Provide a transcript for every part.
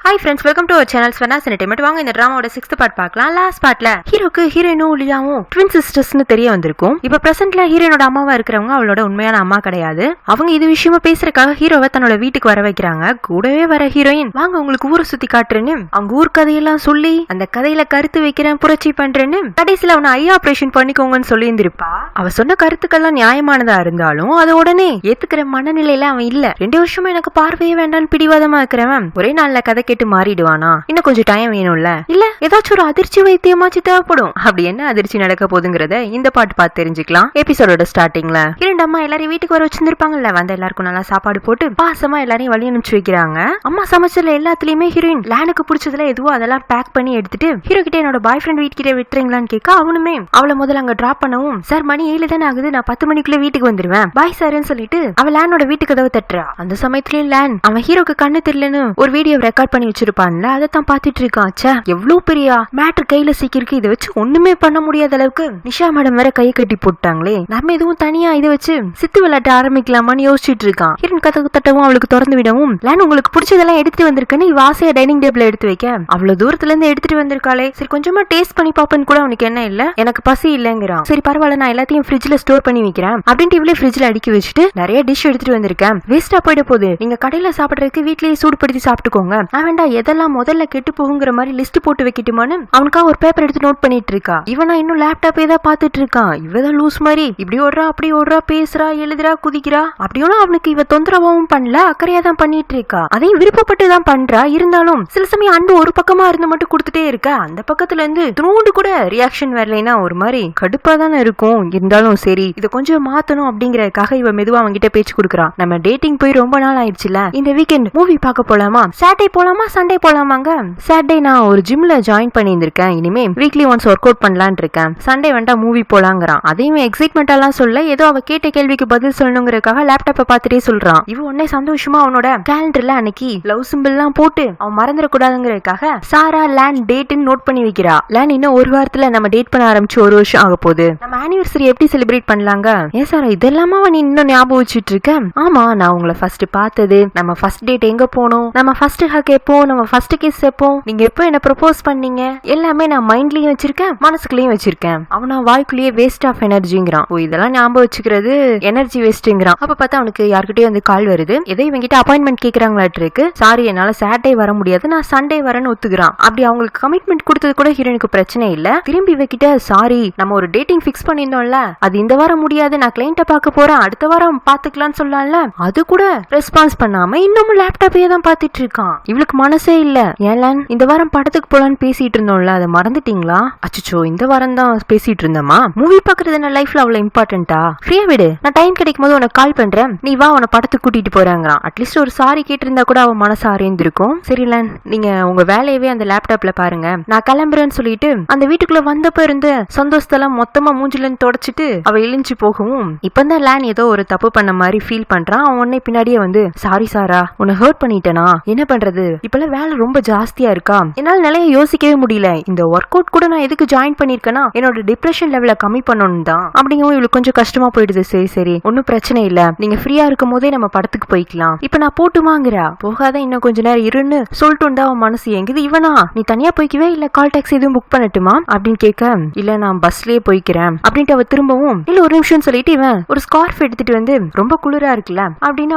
Hi friends, welcome to our channel Swarna's entertainment. வாங்க இந்த டிராமாவோட 6th part பார்க்கலாம். லாஸ்ட் பார்ட்ல ஹீரோக்கு ஹீரோயினும் லியாவும் ட்வின் சிஸ்டர்ஸ்னு தெரிய வந்திருக்கும். இப்ப பிரசன்ட்ல ஹீரோயினோட அம்மாவா இருக்கிறவங்க அவளோட உண்மையான அம்மா கிடையாது. அவங்க இது விஷயமா பேசுறதுக்காக ஹீரோவை தன்னோட வீட்டுக்கு வர வைக்கிறாங்க. கூடவே வர ஹீரோயின் வாங்க உங்களுக்கு ஊரை சுத்தி காட்டுறேன்னு அவங்க ஊர் கதையெல்லாம் சொல்லி அந்த கதையில கருத்து வைக்கிறேன், புரட்சி பண்றேன்னு கடைசியில அவனை ஐ ஆபரேஷன் பண்ணிக்கோங்கன்னு சொல்லி இருந்திருப்பா. அவ சொன்ன கருத்துக்கெல்லாம் நியாயமானதா இருந்தாலும் அதை உடனே ஏத்துக்கிற மனநிலையில அவன் இல்ல. 2 வருஷமா எனக்கு பார்வையே வேண்டான்னு பிடிவாதமா இருக்கிறவன் ஒரே நாள்ல கதை கேட்டு மாறிடுவானா? இன்னும் கொஞ்சம் டைம் வேணும்ல. இல்ல ஏதாச்சும் ஒரு அதிர்ச்சி வைத்தியமாச்சு தேவைப்படும். அப்படி என்ன அதிர்ச்சி நடக்க போகுதுங்கிறத இந்த பாட்டு பார்த்து தெரிஞ்சுக்கலாம். எபிசோடோட ஸ்டார்டிங்ல இரண்டு அம்மா எல்லாரையும் வீட்டுக்கு வர வச்சிருந்திருப்பாங்கல்ல. வந்து எல்லாருக்கும் நல்லா சாப்பாடு போட்டு பாசமா எல்லாரையும் வழி அனுப்பிச்சு வைக்கிறாங்க. அம்மா சமைச்சதுல எல்லாத்துலயுமே ஹீரோயின் லேனுக்கு பிடிச்சதுல எதுவோ அதெல்லாம் பேக் பண்ணி எடுத்துட்டு ஹீரோ கிட்ட என்னோட பாய் ஃப்ரெண்ட் வீட்டுக்கிட்ட விட்டுறீங்களான்னு கேட்க அவனுமே அவளை முதல்ல அங்க டிராப் பண்ணவும், சார் மணி 7 தானே ஆகுது, நான் 10 மணிக்குள்ள வீட்டுக்கு வந்துருவேன், பாய் சார்ன்னு சொல்லிட்டு அவ லேனோட வீட்டுக்கு கதவை தட்டுறா. அந்த சமயத்துலயும் லேன் அவன் ஹீரோக்கு கண்ணு தெரியலன்னு ஒரு வீடியோ ரெக்கார்ட் பண்ணி வச்சிருப்பான்ல, அதைத்தான் பாத்துட்டு இருக்கான். எவ்வளவு பெரிய மேட்டர் கையில சிக்கிருக்கு. இதை வச்சு ஒண்ணுமே பண்ண முடியாத அளவுக்கு நிஷா மேடம் வேற கையை கட்டி போட்டாங்களே, நம்ம எதுவும் தனியா இதை வச்சு சித்து விளையாட்டு ஆரம்பிக்கலாமான்னு யோசிச்சுட்டு இருக்கான். ஹீரோயின் கதவு தட்டவும் அவளுக்கு திறந்து விடவும், லேன் உங்களுக்கு பிடிச்சதெல்லாம் எடுத்துட்டு வந்திருக்கேன்னு வாசையா டைனிங் டேபிள் எடுத்து வைக்க, அவ்வளவு தூரத்துல இருந்து எடுத்துட்டு வந்திருக்காளே, சரி கொஞ்சமா டேஸ்ட் பண்ணி பாப்பேன்னு கூட அவனுக்கு என்ன இல்ல, எனக்கு பசி இல்லங்கிறான். சரி பரவாயில்ல, நான் எல்லாத்தையும் ஃப்ரிட்ஜ்ல ஸ்டோர் பண்ணி வைக்கிறேன் அப்படின்ட்டு இவளே ஃப்ரிட்ஜ்ல அடுக்கி வச்சுட்டு நிறைய டிஷ் எடுத்துட்டு வந்திருக்கேன், வேஸ்டா போயிட போகுது, நீங்க கடையில சாப்பிடுறதுக்கு வீட்லயே சூடுபடுத்தி சாப்பிட்டுக்கோங்க, நான் வேண்டாம் எதெல்லாம் முதல்ல கெட்டு போகுங்கிற மாதிரி லிஸ்ட் போட்டு வைக்கட்டுமான்னு அவனுக்கா ஒரு பேப்பர் எடுத்து நோட் பண்ணிட்டு இருக்கா. இவனா இன்னும் லேப்டாப்பே தான் பாத்துட்டு இருக்கான். இவதான் லூஸ் மாதிரி இப்படி ஓடுறா அப்படி ஓடுறா, பேசுறா எழுதுறா குதிக்கிறா. அப்படியோனா அவனுக்கு இவ தொந்தரவும் பண்ணல, அக்கறையா தான் பண்ணிட்டு இருக்கா. அதையும் விருப்பப்பட்டு தான் பண்றா. இருந்தாலும் சில சமயம் அன்பு ஒரு பக்கமா இருந்து மட்டும் கொடுத்துட்டே இருக்கா. அந்த பக்கத்துல இருந்து துணூண்டு கூட ரியாக்ஷன் வரலைன்னா ஒரு மாதிரி கடுப்பா தானே இருக்கும். இருந்தாலும் சரி இதை கொஞ்சம் மாத்தணும் அப்படிங்கறதுக்காக இவ மெதுவா அவங்கிட்ட பேச்சு கொடுக்குறான். நம்ம டேட்டிங் போய் ரொம்ப நாள் ஆயிடுச்சுல, இந்த வீக்கெண்ட் மூவி பார்க்க போலாமா, சாட்டர்டே போலாமா சண்டே போலாமாங்க. சாட்டர்டே நான் ஒரு ஜிம்ல ஜாயின் பண்ணியிருந்திருக்கேன், இனிமே வீக்லி ஒன்ஸ் ஒர்க் அவுட் பண்ணலான்னு இருக்கேன், சண்டே வேண்டா மூவி போலாங்கிறான். அதையும் எக்ஸைட்மெண்ட் எல்லாம் சொல்ல ஏதோ அவ கேட்ட கேள்விக்கு பதில் சொல்லணுங்கிறதுக்காக லேப்டாப்பை பார்த்துட்டே சொல்றான். இவ உடனே சந்தோஷமா அவனோட கேலண்டர்ல அன்னைக்கு லவ் சிம்பிள் எல்லாம் போட்டு அவன் மறந்துடக்கூடாதுங்கிறதுக்காக சாரா லேண்ட் டேட்னு நோட் பண்ணி வைக்கிறா. லேண்ட் இன்னும் ஒரு வாரத்துல நம்ம டேட் பண்ண ஆரம்பிச்சு 1 வருஷம் ஆக போகுது, நம்ம ஆனிவர்சரி எப்படி செலிப்ரேட் பண்ணலாங்க. ஏன் சாரா இதெல்லாமா நீ இன்னும் ஞாபகம் வச்சுட்டு இருக்க? ஆமா, நான் உங்களை ஃபர்ஸ்ட் பார்த்தது, நம்ம ஃபர்ஸ்ட் டேட் எங்க போனோம், நம்ம ஃபர்ஸ்ட் ஹக் எப்போ, நம்ம ஃபர்ஸ்ட் கிஸ் எப்போ, நீங்க எப்போ என்ன ப்ரப்போஸ் பண்ணீங்க, எல்லாமே நான் மைண்ட்லயும் வச்சிருக்கேன் மனசுக்குள்ளயும் வச்சிருக்கேன். அவனா வாய்க்குள்ளேயே வேஸ்ட் ஆஃப் எனர்ஜிங்கிறான். ஓ இதெல்லாம் ஞாபகம் வச்சுக்கிறது எனர்ஜி வேஸ்ட்ங்கிறான். அப்ப பார்த்தா அவனுக்கு யார்கிட்டயும் வந்து கால் வருது. எதை இவங்கிட்ட அப்பாயின்மெண்ட் கேக்குறாங்களாட்டு இருக்கு. சாரி என்னால சாட்டர்டே வர முடியாது, நான் சண்டே வரேன்னு ஒத்துக்கிறான். அப்படி அவங்களுக்கு கமிட்மெண்ட் கொடுத்தது கூட ஹீரோனுக்கு பிரச்சனை இல்ல. திரும்பி இவகிட்ட சாரி நம்ம ஒரு டேட்டிங் ஃபிக்ஸ் பண்ணிருந்தோம்ல, அது இந்த வாரம் முடியாது, நான் கிளைண்ட்ட பார்க்க போறேன், அடுத்த வாரம் பாத்துக்கலாம்னு சொல்லலாம்ல, அது கூட ரெஸ்பான்ஸ் பண்ணாம இன்னமும் லேப்டாப்பே தான் பாத்துட்டு இருக்கான். இவளுக்கு மனசே இல்ல. ஏன் இந்த வாரம் படத்துக்கு போலான்னு பேசிட்டு இருந்தோம்ல, அதை மறந்துட்டீங்களா? அச்சோ இந்த வாரம் தான் பேசிட்டு இருந்தோமா, மூவி பாக்குறது என்ன லைஃப்ல அவ்வளவு இம்பார்ட்டன்டா, ஃப்ரீயா விடு, நான் டைம் கிடைக்கும் போது உனக்கு கால் பண்றேன், நீ வா உன படத்துக்கு கூட்டிட்டு போறாங்களாம். அட்லீஸ்ட் ஒரு சாரி கேட்டிருந்தா கூட அவன் மனசு அறிந்திருக்கும். சரில நீங்க உங்க வேலையவே அந்த லேப்டாப்ல பாருங்க, நான் கிளம்புறேன்னு சொல்லிட்டு அந்த வீட்டுக்குள்ள வந்தப்ப இருந்து சந்தோஷத்தெல்லாம் மொத்தமா மூஞ்சில தொடச்சிட்டு அவ இழிஞ்சு போகவும், இப்பதான் லேன் ஏதோ ஒரு தப்பு பண்ண மாதிரி ஃபீல் பண்றான். அவன் உடனே பின்னாடியே வந்து சாரி சாரா உன்னை ஹர்ட் பண்ணிட்டேனா, என்ன பண்றது இப்பெல்லாம் வேலை ரொம்ப ஜாஸ்தியா இருக்கா, என்னால நிலைய யோசிக்கவே முடியல, இந்த ஒர்க் அவுட் கூட நான் எதுக்கு ஜாயின் பண்ணிருக்கேன்னா என்னோட டிப்ரெஷன் லெவல கம்மி பண்ணணும் தான் அப்படிங்கவும் இவளுக்கு கொஞ்சம் கஷ்டமா போயிடுது. சரி சரி ஒன்னும் பிரச்சனை இல்ல, நீங்க ஃப்ரீயா இருக்கும் போதே நம்ம படத்துக்கு போய்க்கலாம், இப்ப நான் போட்டுமாங்கிறா. போகாத இன்னும் கொஞ்ச நேரம் இருன்னு சொல்லிட்டு வந்தா அவன் மனசு எங்குது. இவனா நீ தனியா போய்க்கவே இல்ல கால் டாக்ஸி எதுவும் புக் பண்ணட்டுமா அப்படின்னு கேட்க, இல்ல நான் பஸ்லயே போய்க்கிறேன் அப்படின்ட்டு அவ திரும்பவும், இல்ல ஒரு நிமிஷம் சொல்லிட்டு இவன் ஒரு ஸ்கார்ஃப் எடுத்துட்டு வந்து ரொம்ப குளிரா இருக்குல்ல அப்படின்னு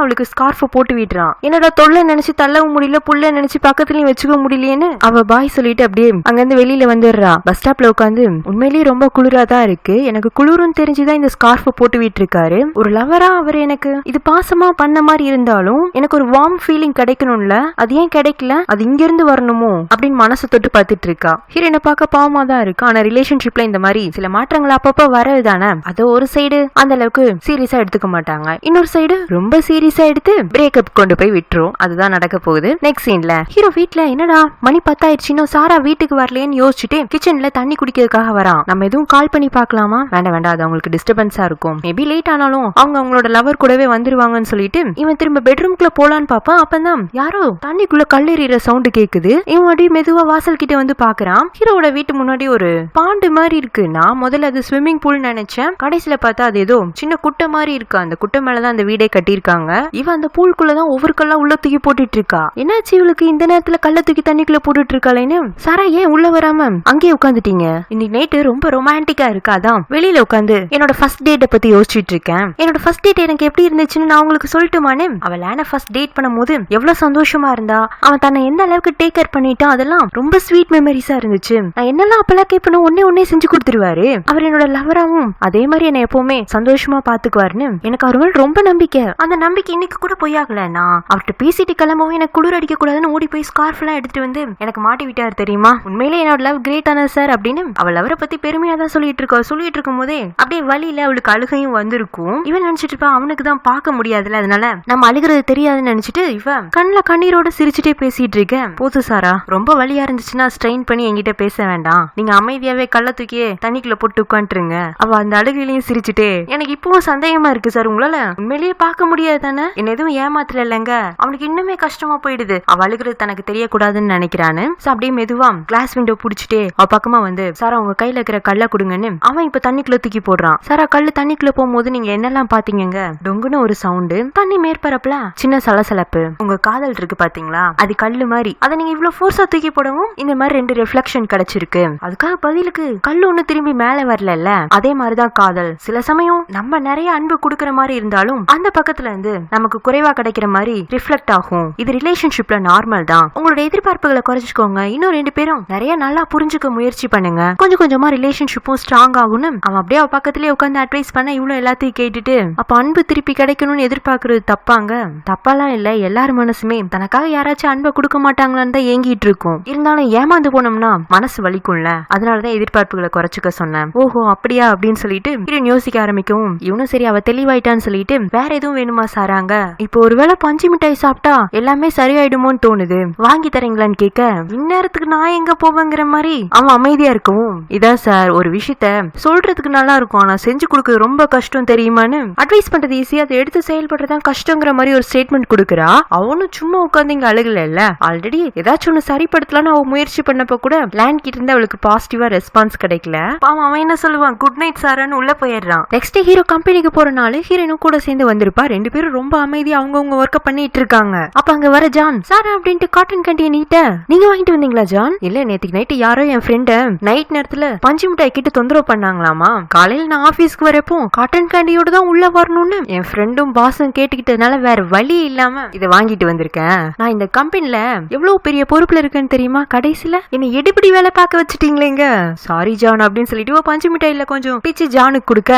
அவளுக்கு ஸ்கார்ஃப் போட்டு விடுறான். என்னோட தொல்லை நினைச்சு தள்ளவும் முடியல, புள்ள நினைச்சு பக்கத்துலயும் வச்சுக்க முடியலையேன்னு அவ பாய் சொல்லிட்டு அப்படியே அங்கிருந்து வெளியில வந்துடுறா. பஸ் ஸ்டாப்ல உட்காந்து உண்மையிலேயே ரொம்ப குளிரா தான் இருக்கு, எனக்கு குளிரும் தெரிஞ்சுதான் இந்த ஸ்கார்ஃப் போட்டு விட்டு இருக்காரு, ஒரு லவரா அவர் எனக்கு இது பாசமா பண்ண மாதிரி இருந்தாலும் எனக்கு ஒரு வார்ம் ஃபீலிங் கிடைக்கணும்ல, அது ஏன் கிடைக்கல, அது இங்க இருந்து வரணுமோ அப்படின்னு மனசு தொட்டு பார்த்துட்டு இருக்கா. ஹீரோனை பார்க்க பாவமா தான் இருக்கு. ஆனா ரிலேஷன்ஷிப்ல இந்த மாதிரி சில மாற்றங்கள் அப்பப்ப வரதுதானே, அது ஒரு சைடு அந்த அளவுக்கு சீரியஸா எடுத்துக்க மாட்டாங்க, இன்னொரு சைடு ரொம்ப சீரியஸா எடுத்து பிரேக்கப் கொண்டு போய் விட்டுரும். அதுதான் நடக்க போகுது. நெக்ஸ்ட் சீன்ல ஹீரோ வீட்ல என்னடா மணி 10 ஆயிடுச்சு இன்னும் சாரா வீட்டுக்கு வரலையேன்னு யோசிச்சுட்டு கிச்சன்ல தண்ணி குடிக்கிறதுக்காக வரான். நம்ம எதுவும் கால் பண்ணி பாக்கலாமா, வேண்டாம் வேண்டாம் அது அவங்களுக்கு டிஸ்டர்பன்ஸா இருக்கும், மேபி லேட் ஆனாலும் அவங்க அவங்களோட லவர் கூடவே வந்துருவாங்கன்னு சொல்லிட்டு இவன் திரும்ப பெட்ரூம்குள்ள போலான்னு பாப்பான். அப்பதான் யாரோ தண்ணிக்குள்ள கல்லெறிகிற சவுண்ட் கேக்குது. இவன் அப்படியே மெதுவா வாசல் கிட்ட வந்து பாக்குறான். ஹீரோட வீட்டு முன்னாடி ஒரு பாண்டு மாதிரி இருக்கு. நான் முதல்ல அது ஸ்விம்மிங் பூல் நினைச்சேன், கடைசியில பார்த்தா அது ஏதோ சின்ன குட்டை மாதிரி இருக்கு. அந்த குட்டை மேலதான் அந்த வீடே கட்டியிருக்காங்க. இவன் அந்த பூல்குள்ளதான் ஒவ்வொரு கல்லா உள்ள தூக்கி போட்டுட்டு இருக்கா. என்னாச்சு இவளுக்கு இருக்கு இந்த நேரத்துல கள்ள தூக்கி தண்ணிக்குள்ள போட்டுட்டு இருக்காளேன்னு. சாரா ஏன் உள்ள வராம அங்கேயே உட்காந்துட்டீங்க? இன்னைக்கு நைட்டு ரொம்ப ரொமான்டிக்கா இருக்காதான், வெளியில உட்காந்து என்னோட ஃபர்ஸ்ட் டேட்டை பத்தி யோசிச்சுட்டு இருக்கேன். என்னோட ஃபர்ஸ்ட் டேட் எனக்கு எப்படி இருந்துச்சுன்னு நான் உங்களுக்கு சொல்லட்டுமானே. அவ லேன ஃபர்ஸ்ட் டேட் பண்ணும்போது எவ்வளவு சந்தோஷமா இருந்தா, அவன் தன்னை எந்த அளவுக்கு டேக் கேர் பண்ணிட்டான், அதெல்லாம் ரொம்ப ஸ்வீட் மெமரிஸா இருந்துச்சு. நான் என்னெல்லாம் அப்பெல்லாம் கேட்பேன் ஒன்னே செஞ்சு கொடுத்துருவாரு. அவர் என்னோட லவராவும் அதே மாதிரி என்ன எப்பவுமே சந்தோஷமா பாத்துக்குவாருன்னு எனக்கு அவர் மேல ரொம்ப நம்பிக்கை. அந்த நம்பிக்கை இன்னைக்கு கூட பொய்யாகலன்னா அவர்கிட்ட பேசிட்டு கிளம்பவும் எனக்கு குளிர் அடிக்க கூடாதுன்னு ஓடி போய் ஸ்கார்ஃப் எல்லாம் எடுத்துட்டு வந்து எனக்கு மாட்டி விட்டாரு தெரியுமா. உண்மையிலே என்னோட லவ் கிரேட் ஆன சார் அப்படின்னு அவள் லவரை பத்தி பெருமையா தான் சொல்லிட்டு இருக்கும் போதே அப்படியே வழியில அவளுக்கு அழுகையும் வந்திருக்கும். இவன் நினைச்சிட்டு இருப்பா அவனுக்கு தான் பார்க்க முடியாதுல, அதனால நம்ம அழுகிறது தெரியாதுன்னு நினைச்சிட்டு இவ கண்ணுல கண்ணீரோட சிரிச்சுட்டே பேசிட்டு இருக்கேன். போது சாரா, ரொம்ப வலியா இருந்துச்சுன்னா ஸ்ட்ரெயின் பண்ணி என்கிட்ட பேச வேண்டாம், நீங்க அமைதியாவே கள்ள தூக்கியே தண்ணிக்குள்ள போட்டு உட்காந்துருங்க. அவ அந்த அழுகையிலையும் சிரிச்சுட்டே எனக்கு இப்பவும் சந்தேகமா இருக்கு சார், உங்களால உண்மையிலேயே பார்க்க முடியாது தானே, என்ன எதுவும் ஏமாத்தல இல்லங்க. அவனுக்கு இன்னுமே கஷ்டமா போயிடுது, அவ அழுகிறது தனக்கு தெரியக்கூடாதுன்னு நினைக்கிறான்னு. அப்படியே மெதுவா கிளாஸ் விண்டோ புடிச்சிட்டே அவ பக்கமா வந்து சாரா உங்க கையில இருக்கிற கல்ல கொடுங்கன்னு அவன் இப்ப தண்ணிக்குள்ள தூக்கி போடுறான். சாரா கல்லு தண்ணிக்குள்ள போகும்போது நீங்க என்னெல்லாம் பாத்தீங்க? டொங்குன்னு ஒரு சவுண்டு, தண்ணி மேற்பரப்புல சின்ன சலசலப்பு, உங்க காதல் இருக்கு பாத்தீங்களா அது கல்லு மாதிரி, அதை நீங்க இவ்வளவு ஃபோர்ஸா தூக்கி போடவும் இந்த மாதிரி 2 ரிஃப்ளெக்ஷன் கிடைச்சிருக்கு. அதுக்காக பதிலுக்கு கல்லு ஒண்ணு திரும்பி மேல வரல. அதே மாதிரிதான் காதல், சில சமயம் நம்ம நிறைய அன்பு கொடுக்கற மாதிரி இருந்தாலும் அந்த பக்கத்துல இருந்து நமக்கு குறைவா கிடைக்கிற மாதிரி ரிஃப்ளெக்ட் ஆகும். இது ரிலேஷன்ஷிப்ல நார்மல் தான். உங்களோட எதிர்பார்ப்புகளை குறைச்சிக்கோங்க, இன்னும் 2 பேரும் நிறைய நல்லா புரிஞ்சுக்க முயற்சி பண்ணுங்க, கொஞ்சம் கொஞ்சமா ரிலேஷன்ஷிப்பும் ஸ்ட்ராங் ஆகும்னு அவன் அப்படியே அவ பக்கத்திலேயே உட்காந்து அட்வைஸ் பண்ண இவ்வளவு எல்லாத்தையும் கேட்டுட்டு அப்ப அன்பு திருப்பி கிடைக்கணும்னு எதிர்பார்க்கறது தப்பாங்க? தப்பாலாம் இல்ல, எல்லாரும் மனசுமே தனக்காக யாராச்சும் அன்பை கொடுக்க மாட்டாங்களான்னு தான் ஏங்கிட்டு இருக்கும். இருந்தாலும் ஏமாந்து போனோம்னா மனசு வலிக்கும்ல, அதனாலதான் எதிர்பார்ப்புகளை குறைச்சுக்க சொன்னேன். ஓஹோ அப்படியா அப்படின்னு சொல்லிட்டு யோசிக்க ஆரம்பிக்கவும் இவனும் சரி அவ தெளிவாயிட்டான்னு சொல்லிட்டு வேற எதுவும் வேணுமா சாராங்க, இப்போ ஒருவேளை பஞ்சு மிட்டாய் சாப்பிட்டா எல்லாமே சரியாயிடுமோன்னு தோணுது, வாங்கி தரீங்களான்னு கேட்க இந்நேரத்துக்கு நான் எங்க போவேங்கிற மாதிரி அவன் அமைதியா இருக்கவும், இதான் சார் ஒரு விஷயத்த சொல்றதுக்கு நல்லா இருக்கும் ஆனா செஞ்சு கொடுக்கறது ரொம்ப கஷ்டம் தெரியுமான்னு அட்வைஸ் பண்றது ஈஸியா, அதை எடுத்து செயல்படுறதான் கஷ்டங்கிற மாதிரி ஒரு ஸ்டேட்மெண்ட் கொடுக்குறா. அவனும் சும்மா உட்காந்து இங்க அழுகல, ஆல்ரெடி ஏதாச்சும் ஒண்ணு சரிப்படுத்தலான்னு அவ முயற்சி பண்ணப்ப கூட லேண்ட் கிட்ட இருந்து அவளுக்கு பாசிட்டிவா ரெஸ்பான்ஸ் கிடைக்கல. அவன் என்ன சொல்லுவான், குட் நைட் சார்னு உள்ள போயிடுறான். நெக்ஸ்ட் ஹீரோ கம்பெனிக்கு போறனால ஹீரோனும் கூட சேர்ந்து வந்திருப்பா. 2 பேரும் ரொம்ப அமைதியா அவங்கவுங்க ஒர்க்க பண்ணிட்டு இருக்காங்க. அப்ப அங்க வர ஜான், சார் அப்படின்ட்டு காட்டன் கேண்டியை நீட்ட, நீங்க வாங்கிட்டு வந்தீங்களா ஜான்? இல்ல நேத்துக்கு நைட்டு யாரோ என் ஃப்ரெண்ட நைட் நேரத்துல பஞ்சு மிட்டாய் கிட்ட தொந்தரவு பண்ணாங்களாமா, காலையில நான் ஆபீஸ்க்கு வரப்போ காட்டன் கேண்டியோட தான் உள்ள வரணும்னு என் ஃப்ரெண்டும் பாஸும் கேட்டுக்கிட்டதுனால வேற வழி இல்லாம இதை வாங்கிட்டு வந்திருக்கேன். நான் இந்த கம்பெனில எவ்வளவு பெரிய பொறுப்புல இருக்கேன்னு தெரியுமா, கடைசியில என்ன எடுபடி வேலை பார்க்க வச்சுட்டீங்களேங்க, சாரி ஜான் அப்படின்னு சொல்லிட்டு பஞ்சு மிட்டாயில கொஞ்சம் பிச்சு ஜானுக்கு கொடுக்க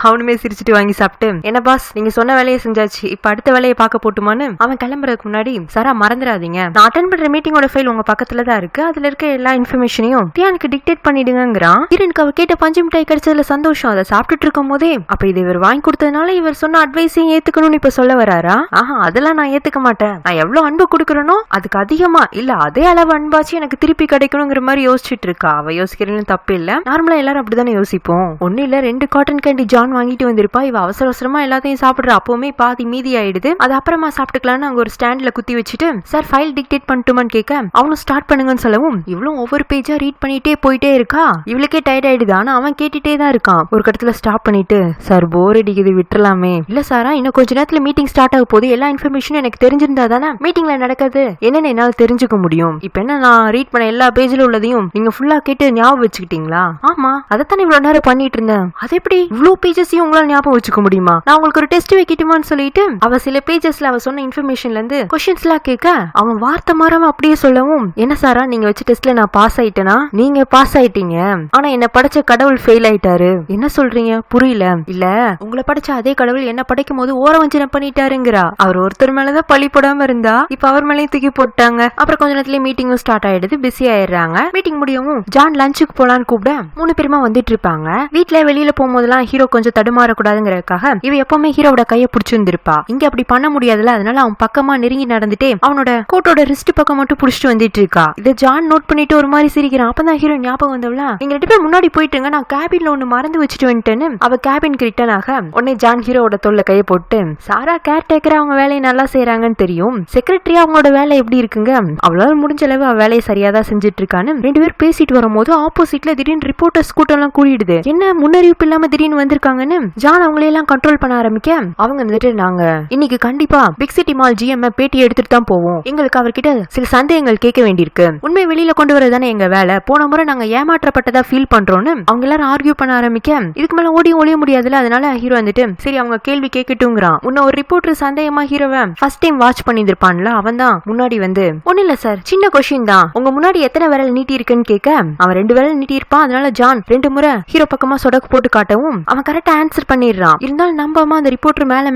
அவனுமே சிரிச்சுட்டு வாங்கி சாப்பிட்டு, என்ன பாஸ் நீங்க சொன்ன வேலையை செஞ்சாச்சு, இப்ப அடுத்த வேலையை பார்க்க போட்டுமான்னு அவன் கிளம்புறதுக்கு முன்னாடி, சாரா மறந்துடாதீங்க நான் அட்டெண்ட் பண்ற மீட்டிங்கோட ஃபைல் உங்க பக்கத்துல தான் இருக்கு, அதுல இருக்க எல்லா இன்ஃபர்மேஷனையும் தியானுக்கு டிக்டேட் பண்ணிடுங்கிறான். ஹீரோனுக்கு அவ கேட்ட பஞ்சு மிட்டாய் கிடைச்சதுல சந்தோஷம், அதை சாப்பிட்டுட்டு இருக்கும் போதே அப்ப இது இவர் வாங்கி கொடுத்ததுனால இவர் சொன்ன அட்வைஸையும் ஏத்துக்கணும்னு இப்ப சொல்ல வராரா? ஆஹா அதெல்லாம் நான் ஏத்துக்க மாட்டேன், நான் எவ்வளவு அன்பு கொடுக்கறனோ அதுக்கு அதிகமா இல்ல அதே அளவு அன்பாச்சு எனக்கு திருப்பி கிடைக்கணுங்கிற மாதிரி யோசிச்சுட்டு இருக்கா. அவ யோசிக்கிறதும் தப்பு இல்ல, நார்மலா எல்லாரும் அப்படித்தானே யோசிப்போம். ஒண்ணு இல்ல 2 காட்டன் கேண்டி ஜான் வாங்கிட்டு வந்திருப்பா, இவ அவசர அவசரமா எல்லாத்தையும் சாப்பிடுற, அப்பவுமே பாதி மீதி ஆயிடுது, அது அப்புறமா சாப்பிட்டுக்கலான்னு அங்க ஒரு ஸ்டாண்ட்ல குத்தி வச்சுட்டு சார் ஃபைல் டிக்டேட் பண்ணட்டுமான்னு கேட்க அவனும் ஸ்டார்ட் பண்ணுங்கன்னு சொல்லவும் இவ்வளவு ஒவ்வொரு பேஜா ரீட் பண்ணிட்டே போயிட்டே இருக்கா. இவளுக்கே டயர்ட் ஆயிடுது, ஆனா அவன் கேட்டுட்டே தான் இருக்கான். ஒரு கடத்துல ஸ்டாப் பண்ணிட்டு சார் போர் அடிக்குது விட்டுறலாமே, இல்ல சாரா இன்னும் கொஞ்ச நேரத்துல மீட்டிங் ஸ்டார்ட் ஆக போது, எல்லா இன்ஃபர்மேஷனும் எனக்கு தெரிஞ்சிருந்தா தானே மீட்டிங்ல நடக்கிறது என்னன்னு என்னால தெரிஞ்சுக்க முடியும், இப்ப என்ன நான் ரீட் பண்ண எல்லா பேஜ்ல உள்ளதையும் நீங்க ஃபுல்லா கேட்டு ஞாபகம் வச்சுக்கிட்டீங்களா? ஆமா அதைத்தானே இவ்வளவு நேரம் பண்ணிட்டு இருந்தேன், அது எப்படி இவ்வளவு பேஜஸையும் உங்களால ஞாபகம் வச்சுக்க முடியுமா, நான் உங்களுக்கு ஒரு டெஸ்ட் வைக்கட்டுமான்னு சொல்லிட்டு அவ சில பேஜஸ்ல அவ சொன்ன இன்ஃபர்மேஷன்ல இருந்து கொஸ்டின்ஸ் எல்லாம் கேட்க அவன் வார்த்தை மாறாம அப்படியே சொல்லவும், என்ன சாரா நீங்க வச்ச டெஸ்ட்ல நான் பாஸ் ஆயிட்டேனா? நீங்க பாஸ் ஆயிட்டீங்க, ஆனா என்ன படைச்ச கடவுள் ஃபெயில் ஆயிட்டாரு. என்ன சொல்றீங்க புரியல? இல்ல உங்களை படைச்ச அதே கடவுள் என்ன படைக்கும் போது ஓரவஞ்சனை பண்ணிட்டாருங்கிறா. அவர் ஒருத்தர் மேலதான் பழி போடாம இருந்தா இப்ப அவர் மேலேயும் தூக்கி போட்டாங்க. அப்புறம் கொஞ்ச நேரத்துல மீட்டிங்கும் ஸ்டார்ட் ஆயிடுது, பிஸி ஆயிடுறாங்க. மீட்டிங் முடியவும் ஜான் லஞ்சுக்கு போலான்னு கூப்பிட 3 பேருமா வந்துட்டு இருப்பாங்க. வீட்டுல வெளியில போகும்போதெல்லாம் ஹீரோ கொஞ்சம் தடுமாற கூடாதுங்கிறதுக்காக இவ எப்பவுமே ஹீரோட கைய பிடிச்சிருந்திருப்பா. இங்க அப்படி பண்ண முடியாதுல, அதனால அவன் பக்கமா நெருங்கி நடந்துட்டே அவனோட கோட்டோட ரிஸ்ட் பக்கம் மட்டும் புடிச்சிட்டு வந்துட்டு இருக்கா. இதை ஜான் நோட் பண்ணிட்டு ஒரு மாதிரி சிரிக்கிறான். அப்பதான் ஹீரோ ஞாபகம் வந்தவளா, நீங்க 2 பேர் முன்னாடி போயிட்டுங்க, நான் கேபின்ல ஒண்ணு மறந்து வச்சுட்டு வந்துட்டேன்னு அவ கேபினுக்கு ரிட்டர்ன் ஆக உடனே ஜான் ஹீரோட தோல்ல கைய போட்டு, சாரா கேர் டேக்கரா அவங்க வேலையை நல்லா செய்யறாங்கன்னு தெரியும், செக்ரட்டரியா அவங்களோட வேலை எப்படி இருக்குங்க, அவளால முடிஞ்ச அளவு அவ வேலையை சரியாதான் செஞ்சுட்டு இருக்கான்னு 2 பேர் பேசிட்டு வரும்போது ஆப்போசிட்ல திடீர்னு ரிப்போர்ட்டர்ஸ் கூட்டம் எல்லாம் கூடிடுது. என்ன முன்னறிவிப்பு இல்லாம திடீர்னு வந்திருக்காங்கன்னு ஜான் அவங்களையெல்லாம் கண்ட்ரோல் பண்ண ஆரம்பிக்க, அவங்க வந்துட்டு நாங்க இன்னைக்கு கண்டிப்பா பிக் சிட்டி மால் ஜிஎம் பேட்டி எடுத்துட்டு தான் போவோம், எங்களுக்கு எனக்கு அவர்கிட்ட சில சந்தேகங்கள் கேட்க வேண்டியிருக்கு. உண்மை வெளியில கொண்டு வரதானே எங்க வேலை. போன முறை நாங்க ஏமாற்றப்பட்டதா ஃபீல் பண்றோம்னு அவங்க எல்லாரும் ஆர்கியூ பண்ண ஆரம்பிக்க இதுக்கு மேல ஒளிய முடியாதுல. அதனால ஹீரோ வந்துட்டு சரி அவங்க கேள்வி கேட்கட்டுங்கிறான். உன்ன ஒரு ரிப்போர்ட்டர் சந்தேகமா ஹீரோவை ஃபர்ஸ்ட் டைம் வாட்ச் பண்ணிருப்பான்ல, அவன் தான் முன்னாடி வந்து ஒண்ணு இல்ல சார், சின்ன கொஸ்டின் தான், உங்க முன்னாடி எத்தனை விரல் நீட்டி இருக்குன்னு கேட்க அவன் 2 விரல் நீட்டி இருப்பான். அதனால ஜான் 2 முறை ஹீரோ பக்கமா சொடக்கு போட்டு காட்டவும் அவன் கரெக்டா ஆன்சர் பண்ணிடுறான். இருந்தாலும் நம்பாம அந்த ரிப்போர்ட்டர் மேல